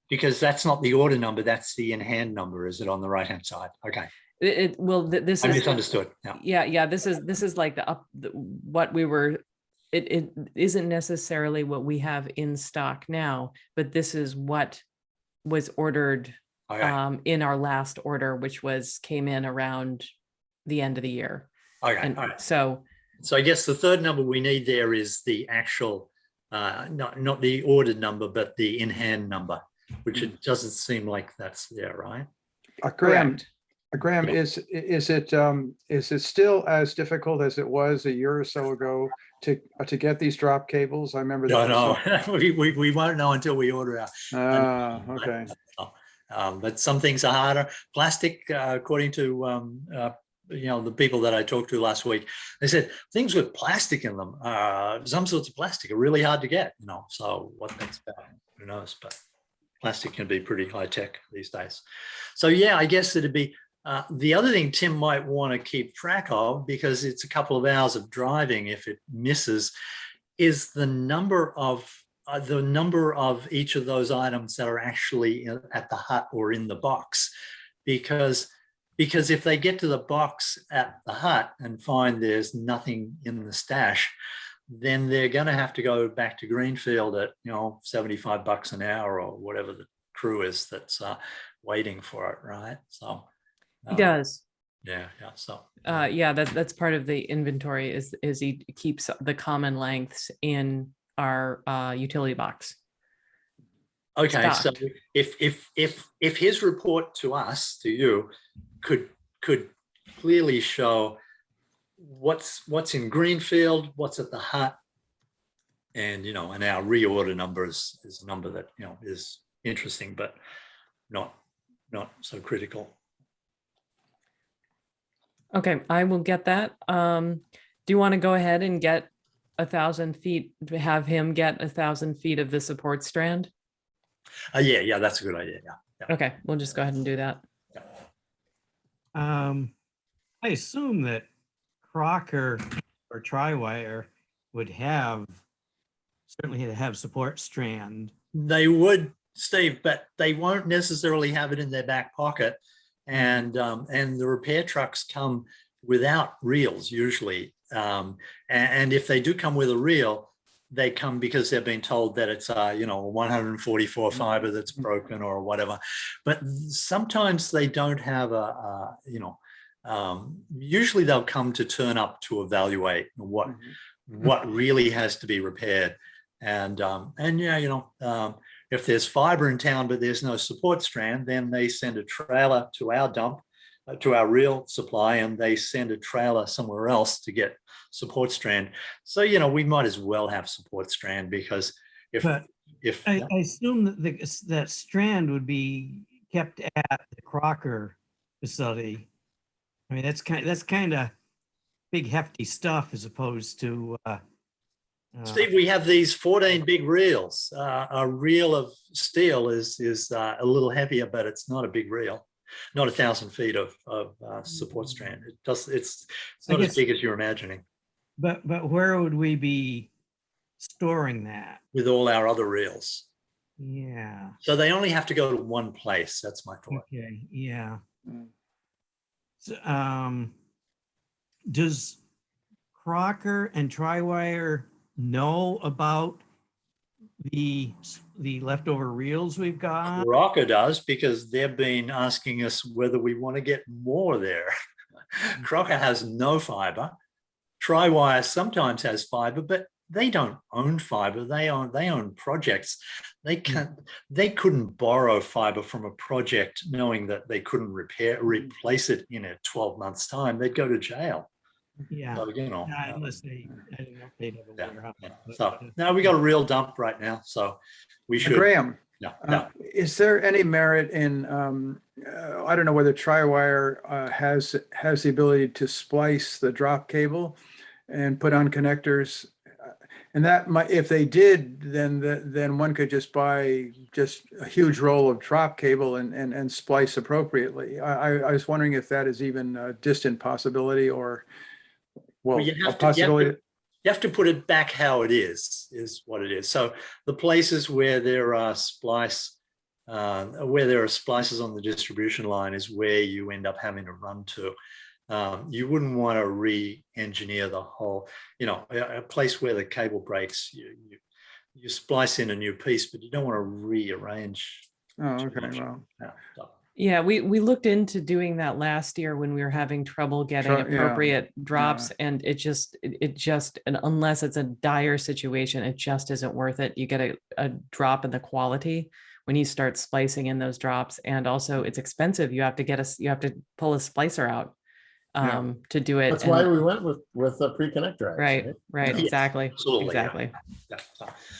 because that's not the order number, that's the in hand number. Is it on the right hand side? Okay. This I is misunderstood. Yeah. This is like what we were. It isn't necessarily what we have in stock now, but this is what was ordered in our last order, which came in around the end of the year. Okay. And all right. So I guess the third number we need there is the actual, not the ordered number, but the in hand number, which it doesn't seem like that's there, right? Graham, correct. is it still as difficult as it was a year or so ago to get these drop cables? I remember that. No, we won't know until we order out. Okay. But some things are harder. Plastic, according to the people that I talked to last week, they said things with plastic in them, some sorts of plastic, are really hard to get. So what that's about, who knows? But plastic can be pretty high tech these days. So yeah, I guess it'd be the other thing Tim might want to keep track of, because it's a couple of hours of driving if it misses, is the number of each of those items that are actually at the hut or in the box, because if they get to the box at the hut and find there's nothing in the stash, then they're going to have to go back to Greenfield at $75 an hour or whatever the crew is that's waiting for it, right? So He does. Yeah. So that's part of the inventory is he keeps the common lengths in our utility box. okay. stocked. So if his report to us, to you, could clearly show what's in Greenfield, what's at the hut, and and our reorder number is a number that is interesting, but not so critical. Okay, I will get that. Do you want to go ahead and get 1,000 feet, have him get 1,000 feet of the support strand? Yeah, that's a good idea. Yeah. Okay, we'll just go ahead and do that. I assume that Crocker or Tri-Wire would certainly have support strand. They would, Steve, but they won't necessarily have it in their back pocket, and the repair trucks come without reels usually, and if they do come with a reel, they come because they've been told that it's 144 fiber that's broken or whatever. But sometimes they don't have usually they'll come to turn up to evaluate what really has to be repaired, and if there's fiber in town, but there's no support strand, then they send a trailer to our dump, to our real supply, and they send a trailer somewhere else to get support strand. So, you know, we might as well have support strand, because But if I assume that that strand would be kept at the Crocker facility. I mean, that's kind of big hefty stuff as opposed to. Steve, we have these 14 big reels. A reel of steel is a little heavier, but it's not a big reel. Not 1,000 feet of support strand. It's not as big as you're imagining. But where would we be storing that? With all our other reels. Yeah. So they only have to go to one place. That's my thought. Okay. Yeah. Mm. So, does Crocker and Triwire know about the leftover reels we've got? Rocker does, because they've been asking us whether we want to get more there. Crocker has no fiber. Triwire sometimes has fiber, but they don't own fiber. They own projects. They couldn't borrow fiber from a project knowing that they couldn't replace it in a 12 months time. They'd go to jail. Yeah. So, you know, Unless they, I don't know if they'd have a warehouse. yeah. but- So now we got a real dump right now. So we should. Graham, No. is there any merit in, I don't know whether Triwire has the ability to splice the drop cable and put on connectors? And that might, if they did, then one could just buy just a huge roll of drop cable and splice appropriately. I was wondering if that is even a distant possibility, or, well, you a have possibility. You have to put it back how it is what it is. So the places where there are splices on the distribution line is where you end up having to run to. You wouldn't want to re-engineer the whole, you know, a place where the cable breaks, you splice in a new piece, but you don't want to rearrange. Oh, too okay, much. well, Yeah, we looked into doing that last year when we were having trouble getting Yeah, appropriate drops, and it just, and unless it's a dire situation, it just isn't worth it. You get a drop in the quality when you start splicing in those drops, and also it's expensive. You have to pull a splicer out to do it. That's why we went with a pre-connector. Right, Yes, exactly, absolutely, yeah. exactly. Yeah.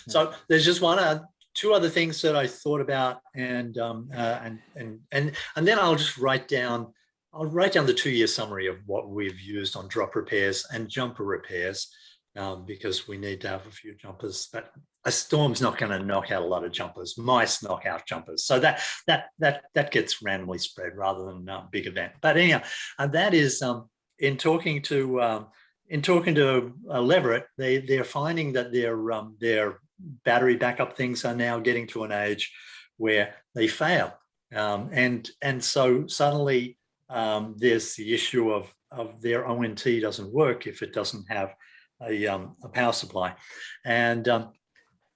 So there's just two other things that I thought about, and then I'll just write down the 2-year summary of what we've used on drop repairs and jumper repairs, because we need to have a few jumpers. But a storm's not going to knock out a lot of jumpers. Mice knock out jumpers, so that gets randomly spread rather than a big event. But anyhow, and that is in talking to Leverett, they're finding that their battery backup things are now getting to an age where they fail, and so suddenly there's the issue of their ONT doesn't work if it doesn't have a power supply, and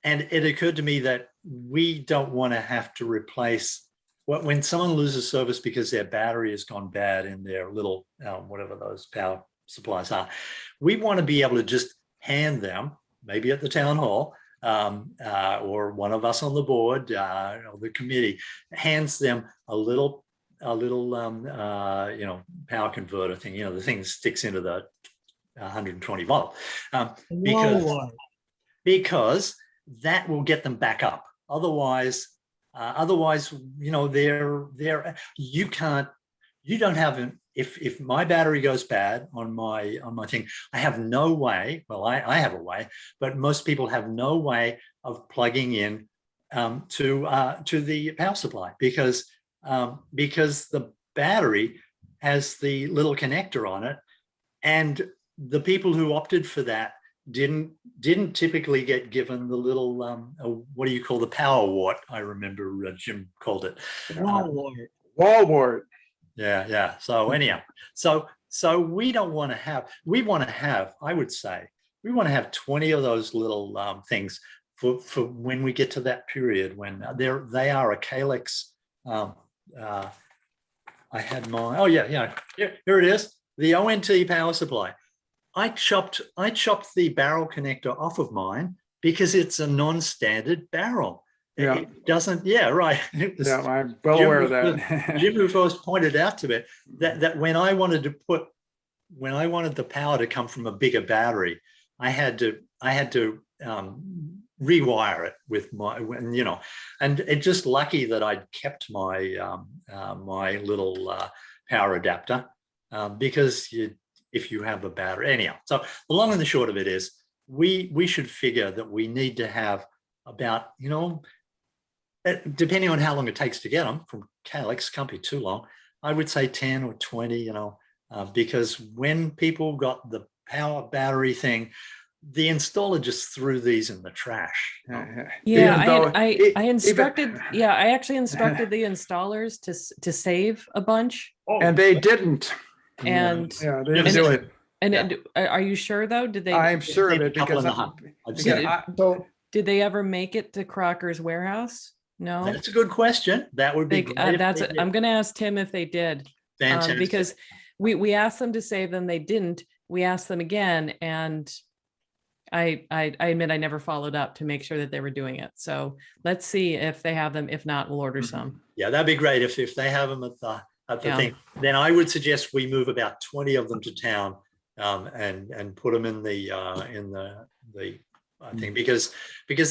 it occurred to me that we don't want to have to replace when someone loses service because their battery has gone bad in their little whatever those power supplies are. We want to be able to just hand them, maybe at the town hall, or one of us on the board, or the committee, hands them a little power converter thing. The thing that sticks into the 120 volt, because that will get them back up. Otherwise, you don't have if my battery goes bad on my thing, I have no way. Well, I have a way, but most people have no way of plugging in to the power supply because the battery has the little connector on it, and the people who opted for that didn't typically get given the little what do you call the power wart? I remember Jim called it wall wart. Yeah. So anyhow, so we don't want to have. We want to have. I would say we want to have 20 of those little things for when we get to that period when they are a calyx. I had mine. Oh yeah. Here it is. The ONT power supply. I chopped the barrel connector off of mine because it's a non-standard barrel. Yeah. It doesn't, yeah, right. It was Yeah, I'm well Jim aware of was- that. Jim who first pointed out to me that when I wanted the power to come from a bigger battery, I had to rewire it with and it's just lucky that I'd kept my my little power adapter because if you have a battery, anyhow. So the long and the short of it is, we should figure that we need to have about, depending on how long it takes to get them from Calix, can't be too long. I would say 10 or 20, because when people got the power battery thing, the installer just threw these in the trash. Yeah, Even though I instructed, I actually instructed the installers to save a bunch. and they didn't. And Yeah, they didn't do it. and are you sure though? Did they I'm sure of it Couple because in the hut. I've because seen it. So did they ever make it to Crocker's warehouse? No. That's a good question. That would be great if they did. I'm gonna ask Tim if they did. Fantastic. Because we asked them to save them, they didn't. We asked them again, and I admit I never followed up to make sure that they were doing it. So let's see if they have them. If not, we'll order some. Yeah, that'd be great if they have them at the Yeah. thing. Then I would suggest we move about 20 of them to town and put them in the thing, because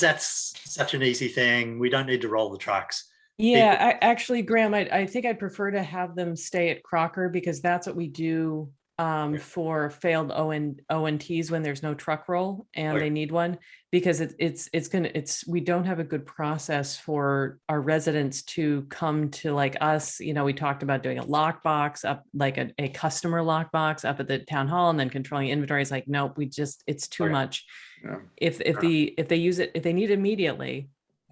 that's such an easy thing. We don't need to roll the trucks. Yeah, actually, Graham, I think I'd prefer to have them stay at Crocker because that's what we do for failed ONTs when there's no truck roll and they need one, because we don't have a good process for our residents to come to like us. We talked about doing a lockbox up, like a customer lockbox up at the town hall, and then controlling inventory. It's like, nope, it's too much. Yeah. If they use it, if they need it immediately,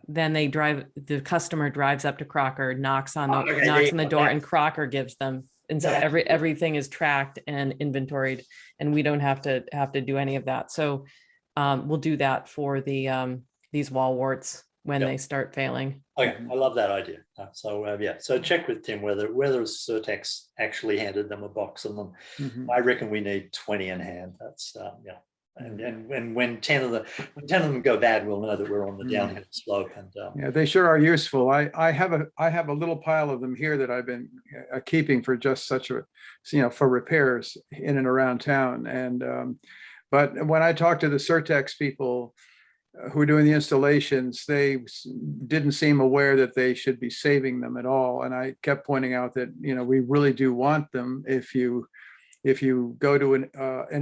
then the customer drives up to Crocker, knocks on the door, and Crocker gives them. And so everything is tracked and inventoried, and we don't have to do any of that. So we'll do that for these wall warts when they start failing. Okay, I love that idea. So check with Tim whether Certex actually handed them a box of them. Mhm. I reckon we need 20 in hand. That's And when 10 of them go bad, we'll know that we're on the downhill slope. And Yeah, they sure are useful. I have a little pile of them here that I've been keeping for just such a, for repairs in and around town. And but when I talked to the Certex people who are doing the installations, they didn't seem aware that they should be saving them at all. And I kept pointing out that we really do want them. If you go to an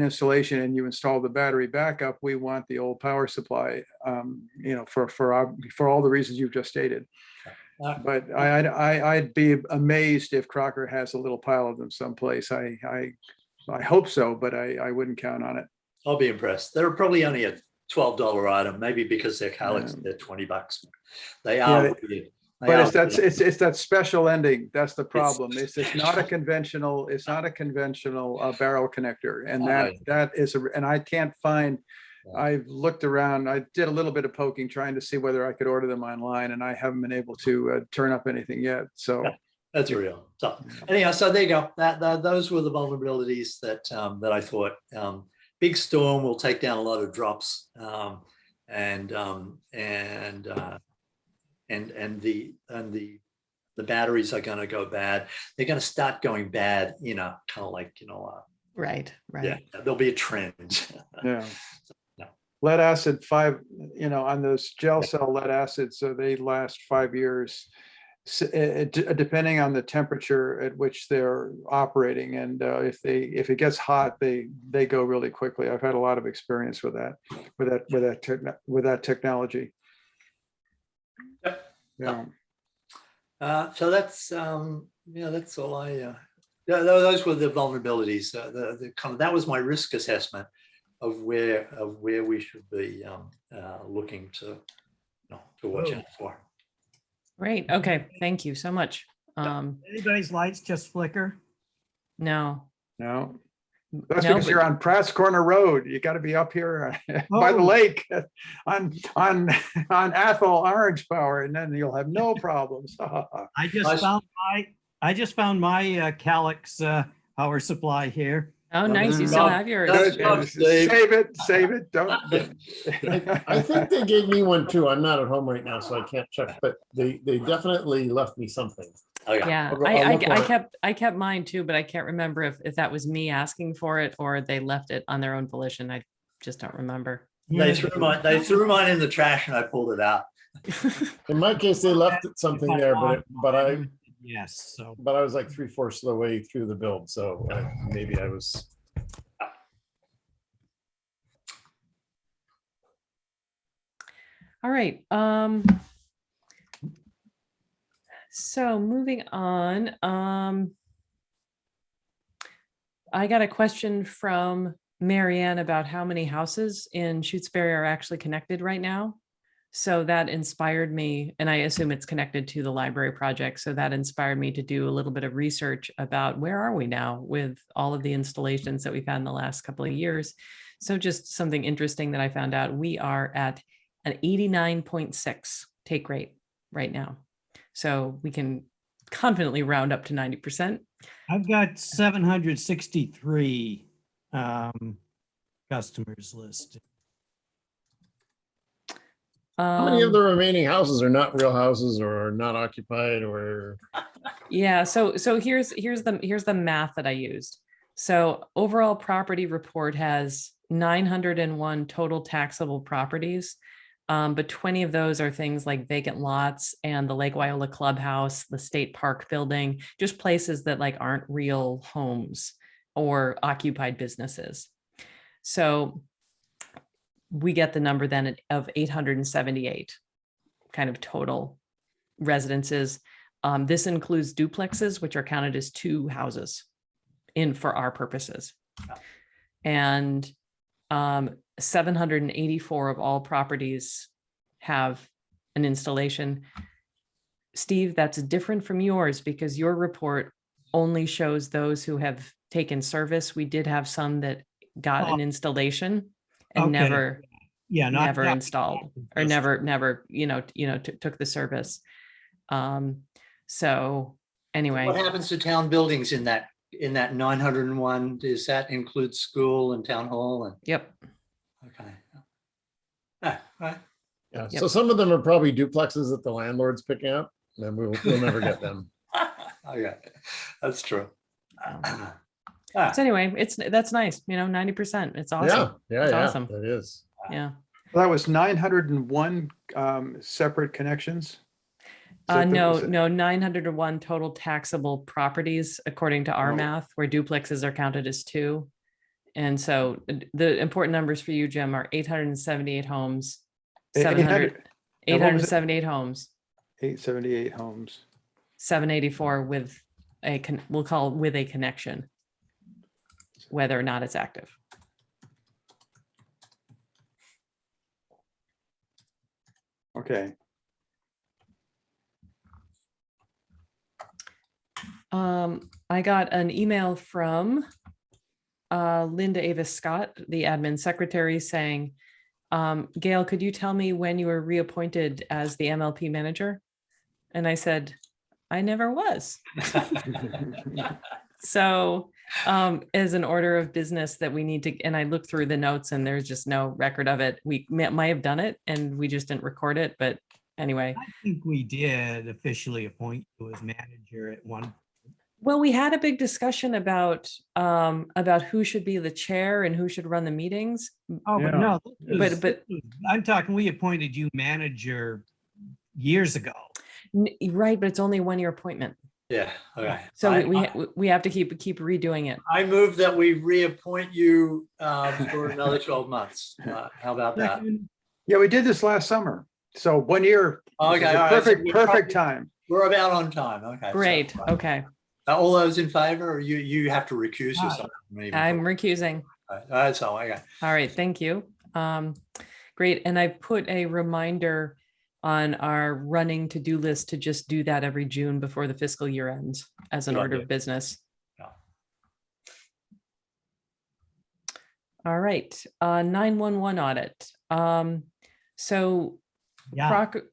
installation and you install the battery backup, we want the old power supply, for all the reasons you've just stated. But I'd be amazed if Crocker has a little pile of them someplace. I hope so, but I wouldn't count on it. I'll be impressed. They're probably only a $12 item, maybe because they're Calix, they're $20. They are. But it's that special ending. That's the problem. It's not a conventional barrel connector, and that is and I can't find. I've looked around. I did a little bit of poking, trying to see whether I could order them online, and I haven't been able to turn up anything yet. So that's real. So anyhow, so there you go. Those were the vulnerabilities that I thought. Big storm will take down a lot of drops, and the batteries are going to go bad. They're going to start going bad, kind of like, Right. Yeah, there'll be a trend. Yeah. Lead acid 5, on those gel cell lead acids, so they last 5 years, depending on the temperature at which they're operating. And if it gets hot, they go really quickly. I've had a lot of experience with that technology. Yeah. So that's that's all those were the vulnerabilities. The kind of, that was my risk assessment of where we should be looking to watch out for. Great. Okay. Thank you so much. Anybody's lights just flicker? No. That's because you're on Pratt's Corner Road. You got to be up here by the lake on Athol Orange Power, and then you'll have no problems. I just found my Calix power supply here. Oh, nice. You no, still no, have yours. That's tough, Steve. Save it, don't. I think they gave me one too. I'm not at home right now, so I can't check, but they definitely left me something. Oh, yeah. Yeah, I'll look on it. I kept mine too, but I can't remember if that was me asking for it or they left it on their own volition. I just don't remember. They threw mine in the trash and I pulled it out. In my case, they left something there, but I Yes, so. I was like 3/4 of the way through the build, so maybe I was. All right. So moving on, I got a question from Marianne about how many houses in Shutesbury are actually connected right now. So that inspired me, and I assume it's connected to the library project. So that inspired me to do a little bit of research about where are we now with all of the installations that we've had in the last couple of years. So just something interesting that I found out, we are at an 89.6 take rate right now. So we can confidently round up to 90%. I've got 763 customers listed. How many of the remaining houses are not real houses or are not occupied or? Yeah, so here's the math that I used. So overall property report has 901 total taxable properties. But 20 of those are things like vacant lots and the Lake Wyola Clubhouse, the State Park building, just places that like aren't real homes or occupied businesses. So we get the number then of 878 kind of total residences. This includes duplexes, which are counted as 2 houses for our purposes. And 784 of all properties have an installation. Steve, that's different from yours because your report only shows those who have taken service. We did have some that got an installation and Okay. never Not installed or never took the service. So anyway, What happens to town buildings in that 901? Does that include school and town hall? And yep. okay. Ah, right. Yeah, Yep. so some of them are probably duplexes that the landlord's picking up, and we'll never get them. Okay, that's true. So anyway, that's nice, 90%. It's awesome. Yeah, It's yeah, awesome. it is. Yeah. Well, that was 901 separate connections. No, 901 total taxable properties, according to our math, where duplexes are counted as 2. And so the important numbers for you, Jim, are 878 homes, 878 homes, 878 homes. 784 with we'll call with a connection, whether or not it's active. Okay. I got an email from Linda Avis Scott, the admin secretary, saying, Gail, could you tell me when you were reappointed as the MLP manager? And I said, I never was. So as an order of business that we need to, and I looked through the notes and there's just no record of it. We might have done it and we just didn't record it. But anyway. I think we did officially appoint you as manager at one. Well, we had a big discussion about who should be the chair and who should run the meetings. Oh, Yeah. but no, But I'm talking, we appointed you manager years ago. Right, but it's only 1-year appointment. Yeah. Okay. So we have to keep redoing it. I move that we reappoint you for another 12 months. How about that? Yeah, we did this last summer. So 1 year. Okay, is a all right, so perfect, perfect time. We're about on time. Okay. Great. So, Okay. all those in favor, or you have to recuse yourself from me before? I'm recusing. All right, so okay. All right. Thank you. Great. And I put a reminder on our running to-do list to just do that every June before the fiscal year ends as an Good order idea. of business. Yeah. All right. 911 audit. So Yeah. Crocker,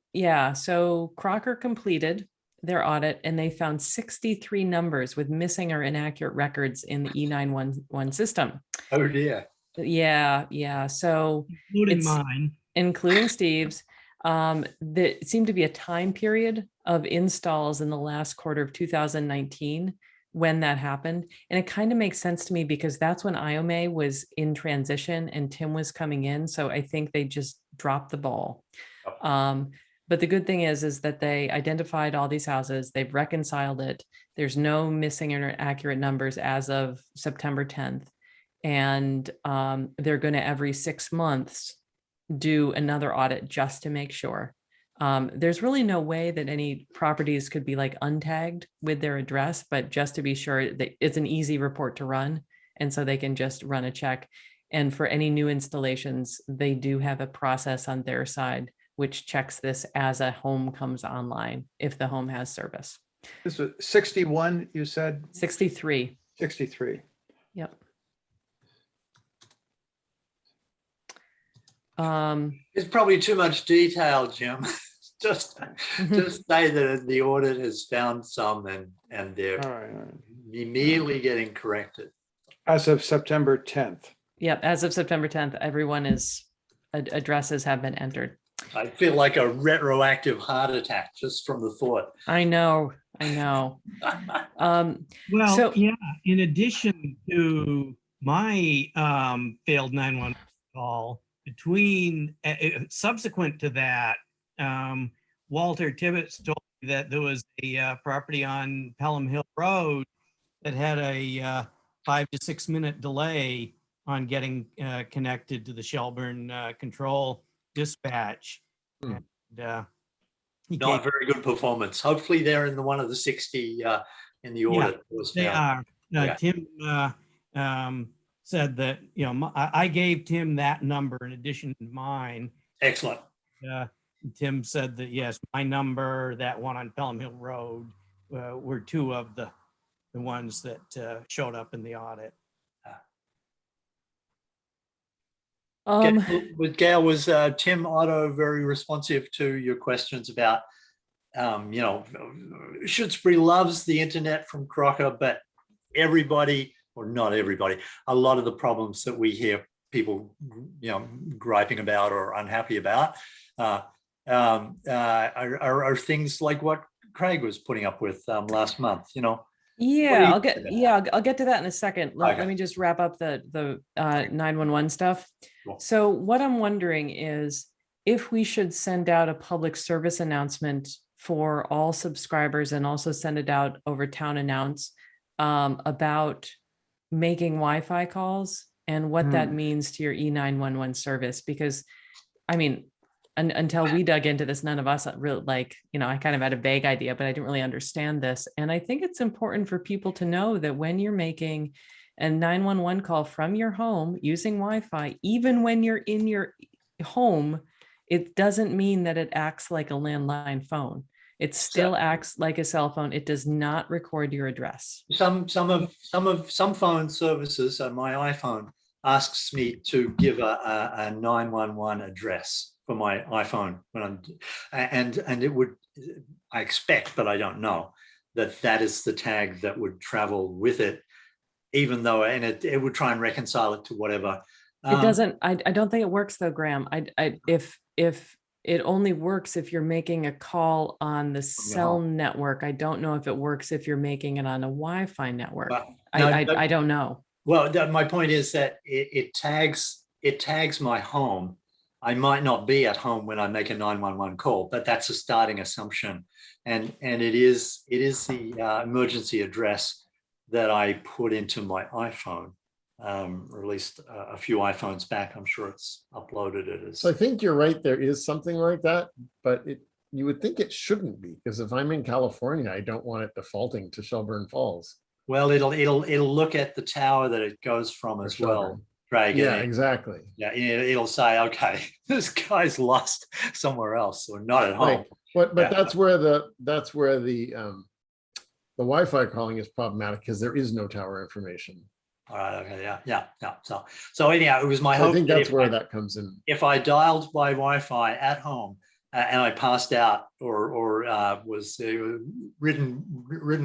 so Crocker completed. their audit and they found 63 numbers with missing or inaccurate records in the E911 system. Oh dear. Yeah. So Including it's mine. including Steve's. There seemed to be a time period of installs in the last quarter of 2019 when that happened. And it kind of makes sense to me because that's when IOMA was in transition and Tim was coming in. So I think they just dropped the ball. But the good thing is that they identified all these houses, they've reconciled it. There's no missing or inaccurate numbers as of September 10th. And they're going to every 6 months do another audit just to make sure. There's really no way that any properties could be like untagged with their address, but just to be sure that it's an easy report to run. And so they can just run a check. And for any new installations, they do have a process on their side, which checks this as a home comes online, if the home has service. This was 61, you said? 63. 63. Yep. It's probably too much detail, Jim. just say that the audit has found some and they're All right. immediately getting corrected. As of September 10th. Yep. As of September 10th, addresses have been entered. I feel like a retroactive heart attack just from the thought. I know. Well, So- yeah, in addition to my failed 911 call, subsequent to that, Walter Tibbetts told me that there was a property on Pelham Hill Road that had a 5 to 6 minute delay on getting connected to the Shelburne control dispatch. And, he Not gave- very good performance. Hopefully they're in one of the 60 in the audit. Was They found. are. Yeah. Tim said that, I gave Tim that number in addition to mine. Excellent. Tim said that, yes, my number, that one on Pelham Hill Road, were two of the ones that showed up in the audit. With Gail, was Tim Otto very responsive to your questions about, Shutesbury loves the internet from Crocker, but everybody, or not everybody, a lot of the problems that we hear people, griping about or unhappy about are things like what Craig was putting up with last month, Yeah, What do I'll get to that in a second. Okay. Let me just wrap up the 911 stuff. Cool. So what I'm wondering is if we should send out a public service announcement for all subscribers and also send it out over town announce about making Wi-Fi calls and what that means to your E911 service. Because until we dug into this, none of us really I kind of had a vague idea, but I didn't really understand this. And I think it's important for people to know that when you're making a 911 call from your home using Wi-Fi, even when you're in your home, it doesn't mean that it acts like a landline phone. It still acts like a cell phone. It does not record your address. Some phone services, my iPhone asks me to give a 911 address for my iPhone and it would, I expect, but I don't know, that is the tag that would travel with it, even though, and it would try and reconcile it to whatever. It doesn't, I don't think it works though, Graham. If it only works if you're making a call on the cell network. I don't know if it works if you're making it on a Wi-Fi network. Well, I don't know. Well, my point is that it tags my home. I might not be at home when I make a 911 call, but that's a starting assumption. And it is the emergency address that I put into my iPhone, or at least a few iPhones back. I'm sure it's uploaded it as. So I think you're right. There is something like that, but you would think it shouldn't be, because if I'm in California, I don't want it defaulting to Shelburne Falls. Well, it'll look at the tower that it goes from as well. Shelburne. Craig. Yeah, exactly. Yeah, it'll say, okay, this guy's lost somewhere else or not at home. Right. But Yeah. that's where the Wi-Fi calling is problematic, because there is no tower information. All right. Okay. Yeah. So anyhow, it was my So hope. I think that that's if where I- that comes in. If I dialed by Wi-Fi at home, and I passed out or was ridden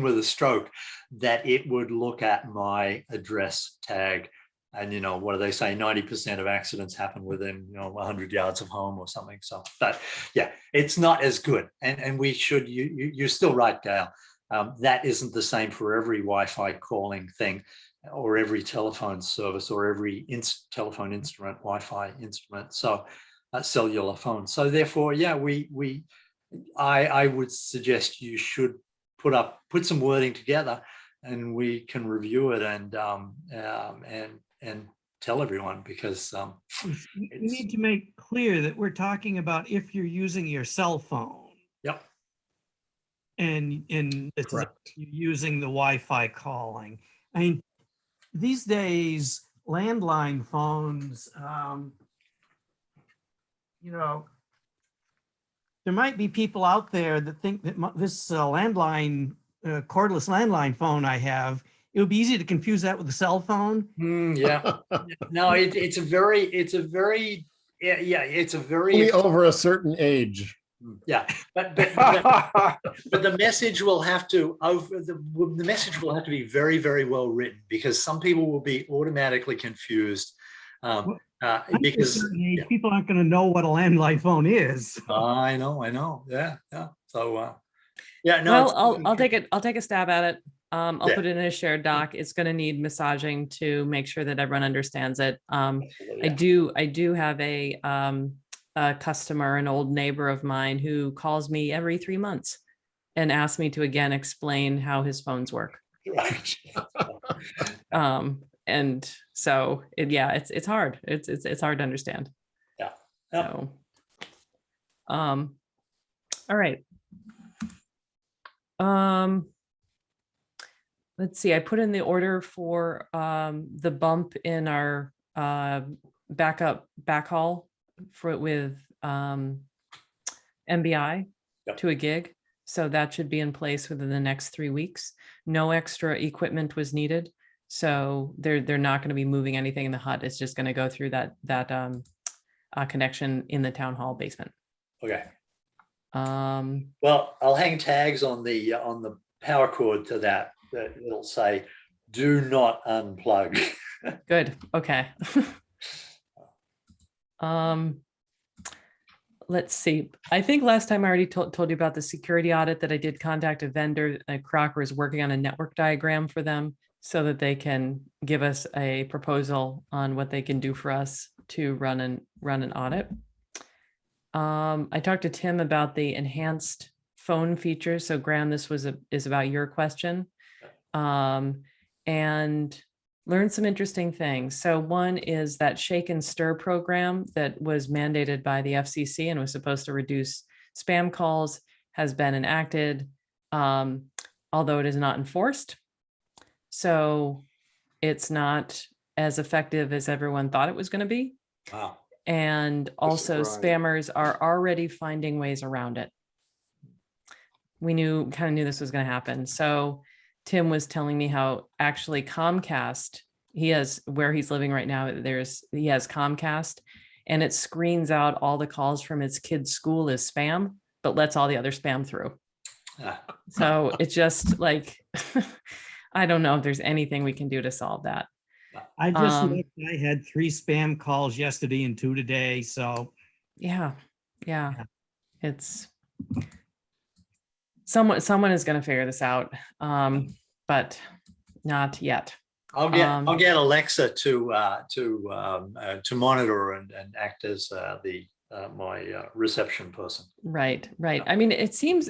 with a stroke, that it would look at my address tag. And, what do they say? 90% of accidents happen within, 100 yards of home or something. So, but yeah, it's not as good. And we should, you're still right, Gail. That isn't the same for every Wi-Fi calling thing or every telephone service or every telephone instrument, Wi-Fi instrument. So cellular phone. So therefore, yeah, I would suggest you should put some wording together, and we can review it and tell everyone, because You need to make clear that we're talking about if you're using your cell phone. Yep. And this is Correct. using the Wi-Fi calling. I mean, these days, landline phones, there might be people out there that think that this cordless landline phone I have, it would be easy to confuse that with a cell phone. Yeah. No, it's a very Only over a certain age. yeah, but the message will have to the message will have to be very, very well written, because some people will be automatically confused because People aren't going to know what a landline phone is. I know, yeah. So yeah, no. Well, I'll take a stab at it. I'll Yeah. put it in a shared doc. It's going to need massaging to make sure that everyone understands it. I do have a customer, an old neighbor of mine, who calls me every 3 months and asks me to again explain how his phones work. Right. And so it's hard. It's hard to understand. Yeah. So, all right. Let's see, I put in the order for the bump in our backhaul with MBI Yep. to a gig. So that should be in place within the next 3 weeks. No extra equipment was needed. So they're not going to be moving anything in the hut. It's just going to go through that connection in the town hall basement. Okay. Um, Well, I'll hang tags on the power cord to that it'll say, "Do not unplug." Good. Okay. Let's see. I think last time I already told you about the security audit, that I did contact a vendor. Crocker is working on a network diagram for them so that they can give us a proposal on what they can do for us to run an audit. I talked to Tim about the enhanced phone features. So Graham, this is about your question. And learned some interesting things. So one is that shake and stir program that was mandated by the FCC and was supposed to reduce spam calls has been enacted, although it is not enforced. So it's not as effective as everyone thought it was going to be. Wow. And also surprise. spammers are already finding ways around it. We kind of knew this was going to happen. So Tim was telling me how actually Comcast, where he's living right now, he has Comcast, and it screens out all the calls from his kid's school as spam, but lets all the other spam through. So it's just like, I don't know if there's anything we can do to solve that. I just looked, I had 3 spam calls yesterday and 2 today. So Yeah. It's someone is going to figure this out, but not yet. I'll get Alexa to monitor and act as my reception person. Right. I mean, it seems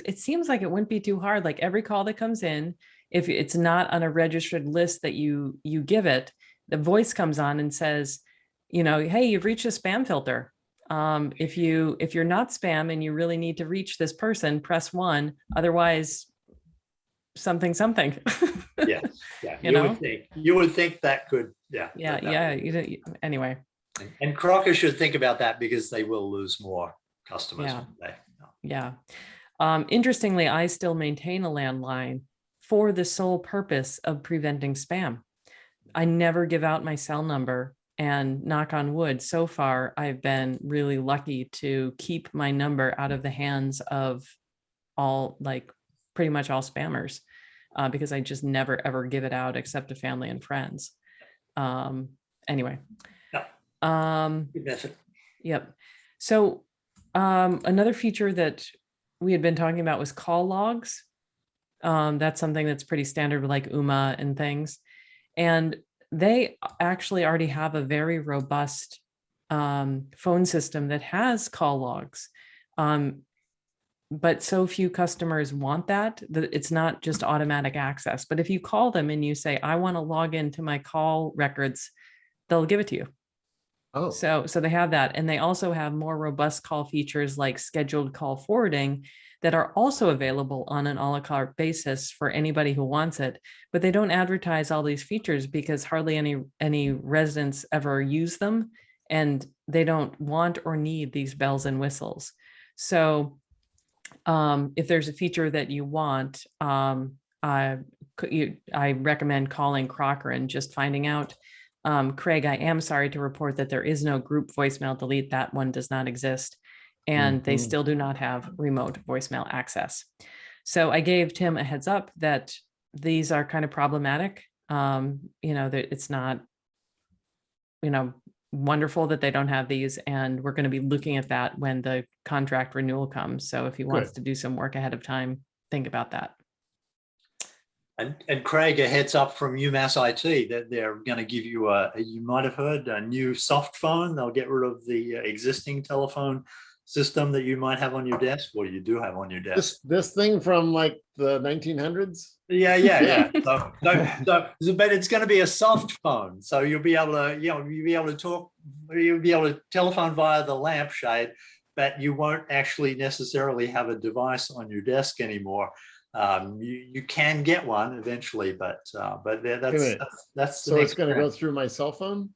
like it wouldn't be too hard. Like every call that comes in, if it's not on a registered list that you give it, the voice comes on and says, hey, you've reached a spam filter. If you're not spam and you really need to reach this person, press 1. Otherwise, something. Yeah. You would think that could. Anyway. And Crocker should think about that, because they will lose more customers. Yeah. Interestingly, I still maintain a landline for the sole purpose of preventing spam. I never give out my cell number And knock on wood, so far, I've been really lucky to keep my number out of the hands of all, like pretty much all spammers, because I just never ever give it out except to family and friends. Anyway. Good method. Yep. So another feature that we had been talking about was call logs. That's something that's pretty standard with like UMA and things. And they actually already have a very robust phone system that has call logs. But so few customers want that it's not just automatic access. But if you call them and you say, I want to log into my call records, they'll give it to you. Oh, So they have that. And they also have more robust call features like scheduled call forwarding that are also available on an a la carte basis for anybody who wants it. But they don't advertise all these features because hardly any residents ever use them, and they don't want or need these bells and whistles. So if there's a feature that you want, I recommend calling Crocker and just finding out. Craig, I am sorry to report that there is no group voicemail delete. That one does not exist. And they still do not have remote voicemail access. So I gave Tim a heads up that these are kind of problematic. That it's not, wonderful that they don't have these. And we're going to be looking at that when the contract renewal comes. So if he wants to do some work ahead of time, think about that. And Craig, a heads up from UMass IT that they're going to give you you might have heard, a new soft phone. They'll get rid of the existing telephone system that you might have on your desk, or you do have on your desk. this thing from like the 1900s? Yeah. But it's going to be a soft phone, so you'll be able to, you'll be able to talk, you'll be able to telephone via the lampshade, but you won't actually necessarily have a device on your desk anymore. You can get one eventually, but that's So it's going to go through my cell phone?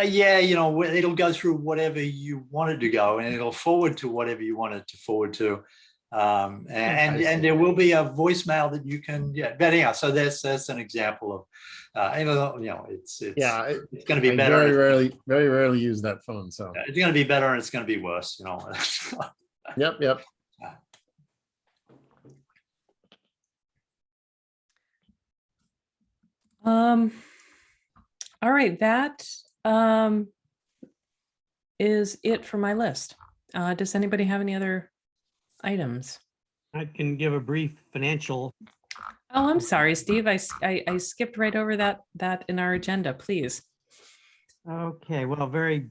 Yeah, it'll go through whatever you want it to go, and it'll forward to whatever you want it to forward to. And there will be a voicemail that you can, but anyhow, so that's an example of, it's going to be I better. Very rarely use that phone. So it's going to be better and it's going to be worse, Yep. All right, that is it for my list. Does anybody have any other items? I can give a brief financial. Oh, I'm sorry, Steve. I skipped right over that in our agenda, please. Okay, well, very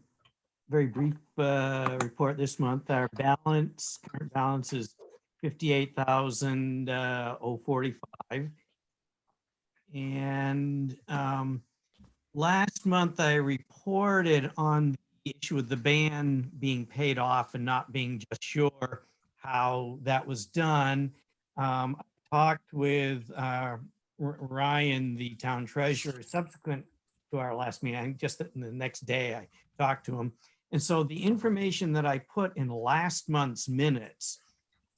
brief report this month. Our current balance is 58,045. And last month I reported on the issue with the ban being paid off and not being just sure how that was done. I talked with Ryan, the town treasurer, subsequent to our last meeting. I think just the next day I talked to him. And so the information that I put in last month's minutes,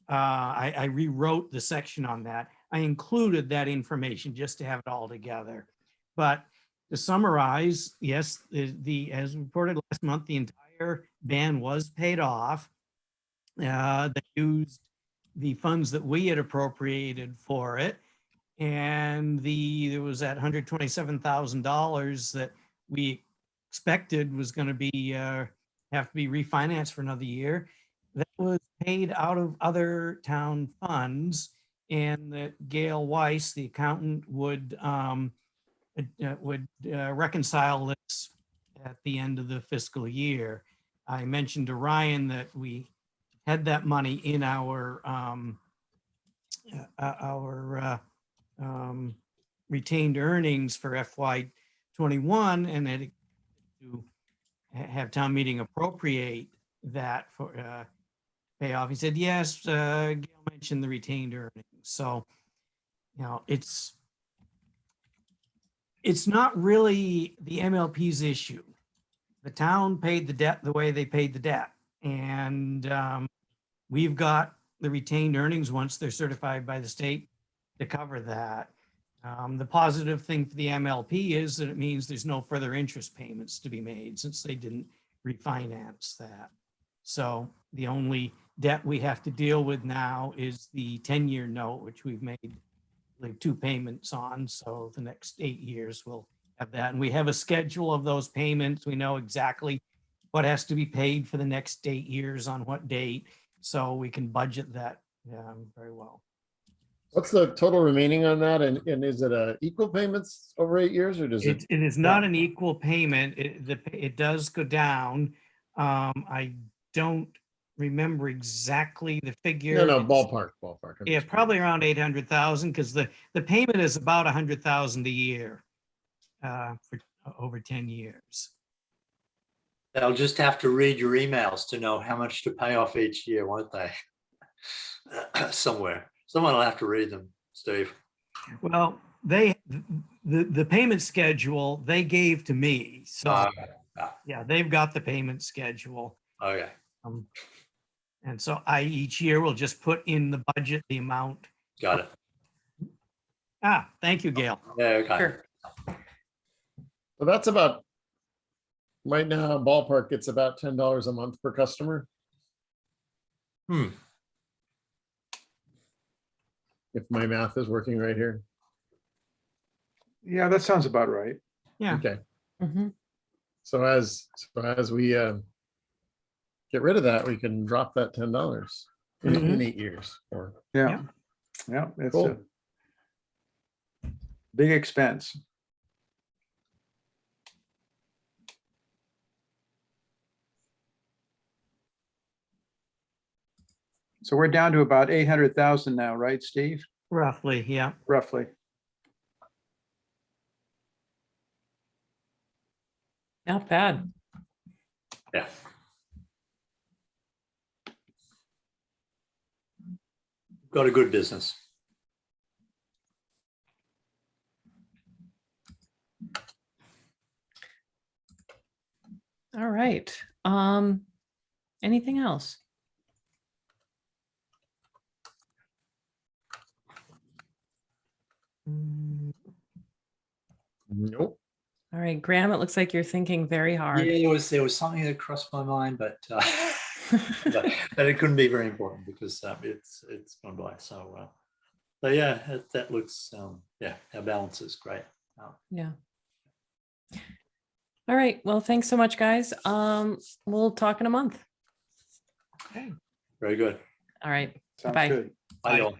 I rewrote the section on that. I included that information just to have it all together. But to summarize, yes, as reported last month, the entire ban was paid off. They used the funds that we had appropriated for it. And there was that $127,000 that we expected was going to be have to be refinanced for another year. That was paid out of other town funds, and that Gail Weiss, the accountant, would reconcile this at the end of the fiscal year. I mentioned to Ryan that we had that money in our retained earnings for FY21, and that to have town meeting appropriate that for payoff. He said, yes, Gail mentioned the retained earnings. So, it's not really the MLP's issue. The town paid the debt the way they paid the debt. And we've got the retained earnings once they're certified by the state to cover that. The positive thing for the MLP is that it means there's no further interest payments to be made since they didn't refinance that. So the only debt we have to deal with now is the 10-year note, which we've made, I believe, 2 payments on. So the next 8 years we'll have that. And we have a schedule of those payments. We know exactly what has to be paid for the next 8 years on what date. So we can budget that very well. What's the total remaining on that? And is it equal payments over 8 years, or does it? It is not an equal payment. It does go down. I don't remember exactly the figure. No, It's- ballpark. I'm Yeah, just probably around 800,000 because the payment is about 100,000 a year for over 10 years. They'll just have to read your emails to know how much to pay off each year, won't they? Somewhere. Someone will have to read them, Steve. Well, the payment schedule they gave to me. So yeah, they've got the payment schedule. Okay. And so each year will just put in the budget the amount. Got it. Thank you, Gail. Yeah, okay. Sure. So that's about, right now, ballpark, it's about $10 a month per customer. If my math is working right here. Yeah, that sounds about right. Yeah. Okay. Mhm. So as we get rid of that, we can drop that $10 in 8 years. Or Yeah. Yeah, it's Cool. a big expense. So we're down to about 800,000 now, right, Steve? Roughly, yeah. Roughly. Not bad. Yeah. Got a good business. All right. Anything else? nope. All right, Graham, it looks like you're thinking very hard. Yeah, there was something that crossed my mind, but but it couldn't be very important because it's gone by. So yeah, that looks yeah, our balance is great. Yeah. All right. Well, thanks so much, guys. We'll talk in a month. Very good. All right. Sounds Bye. good. Bye, y'all.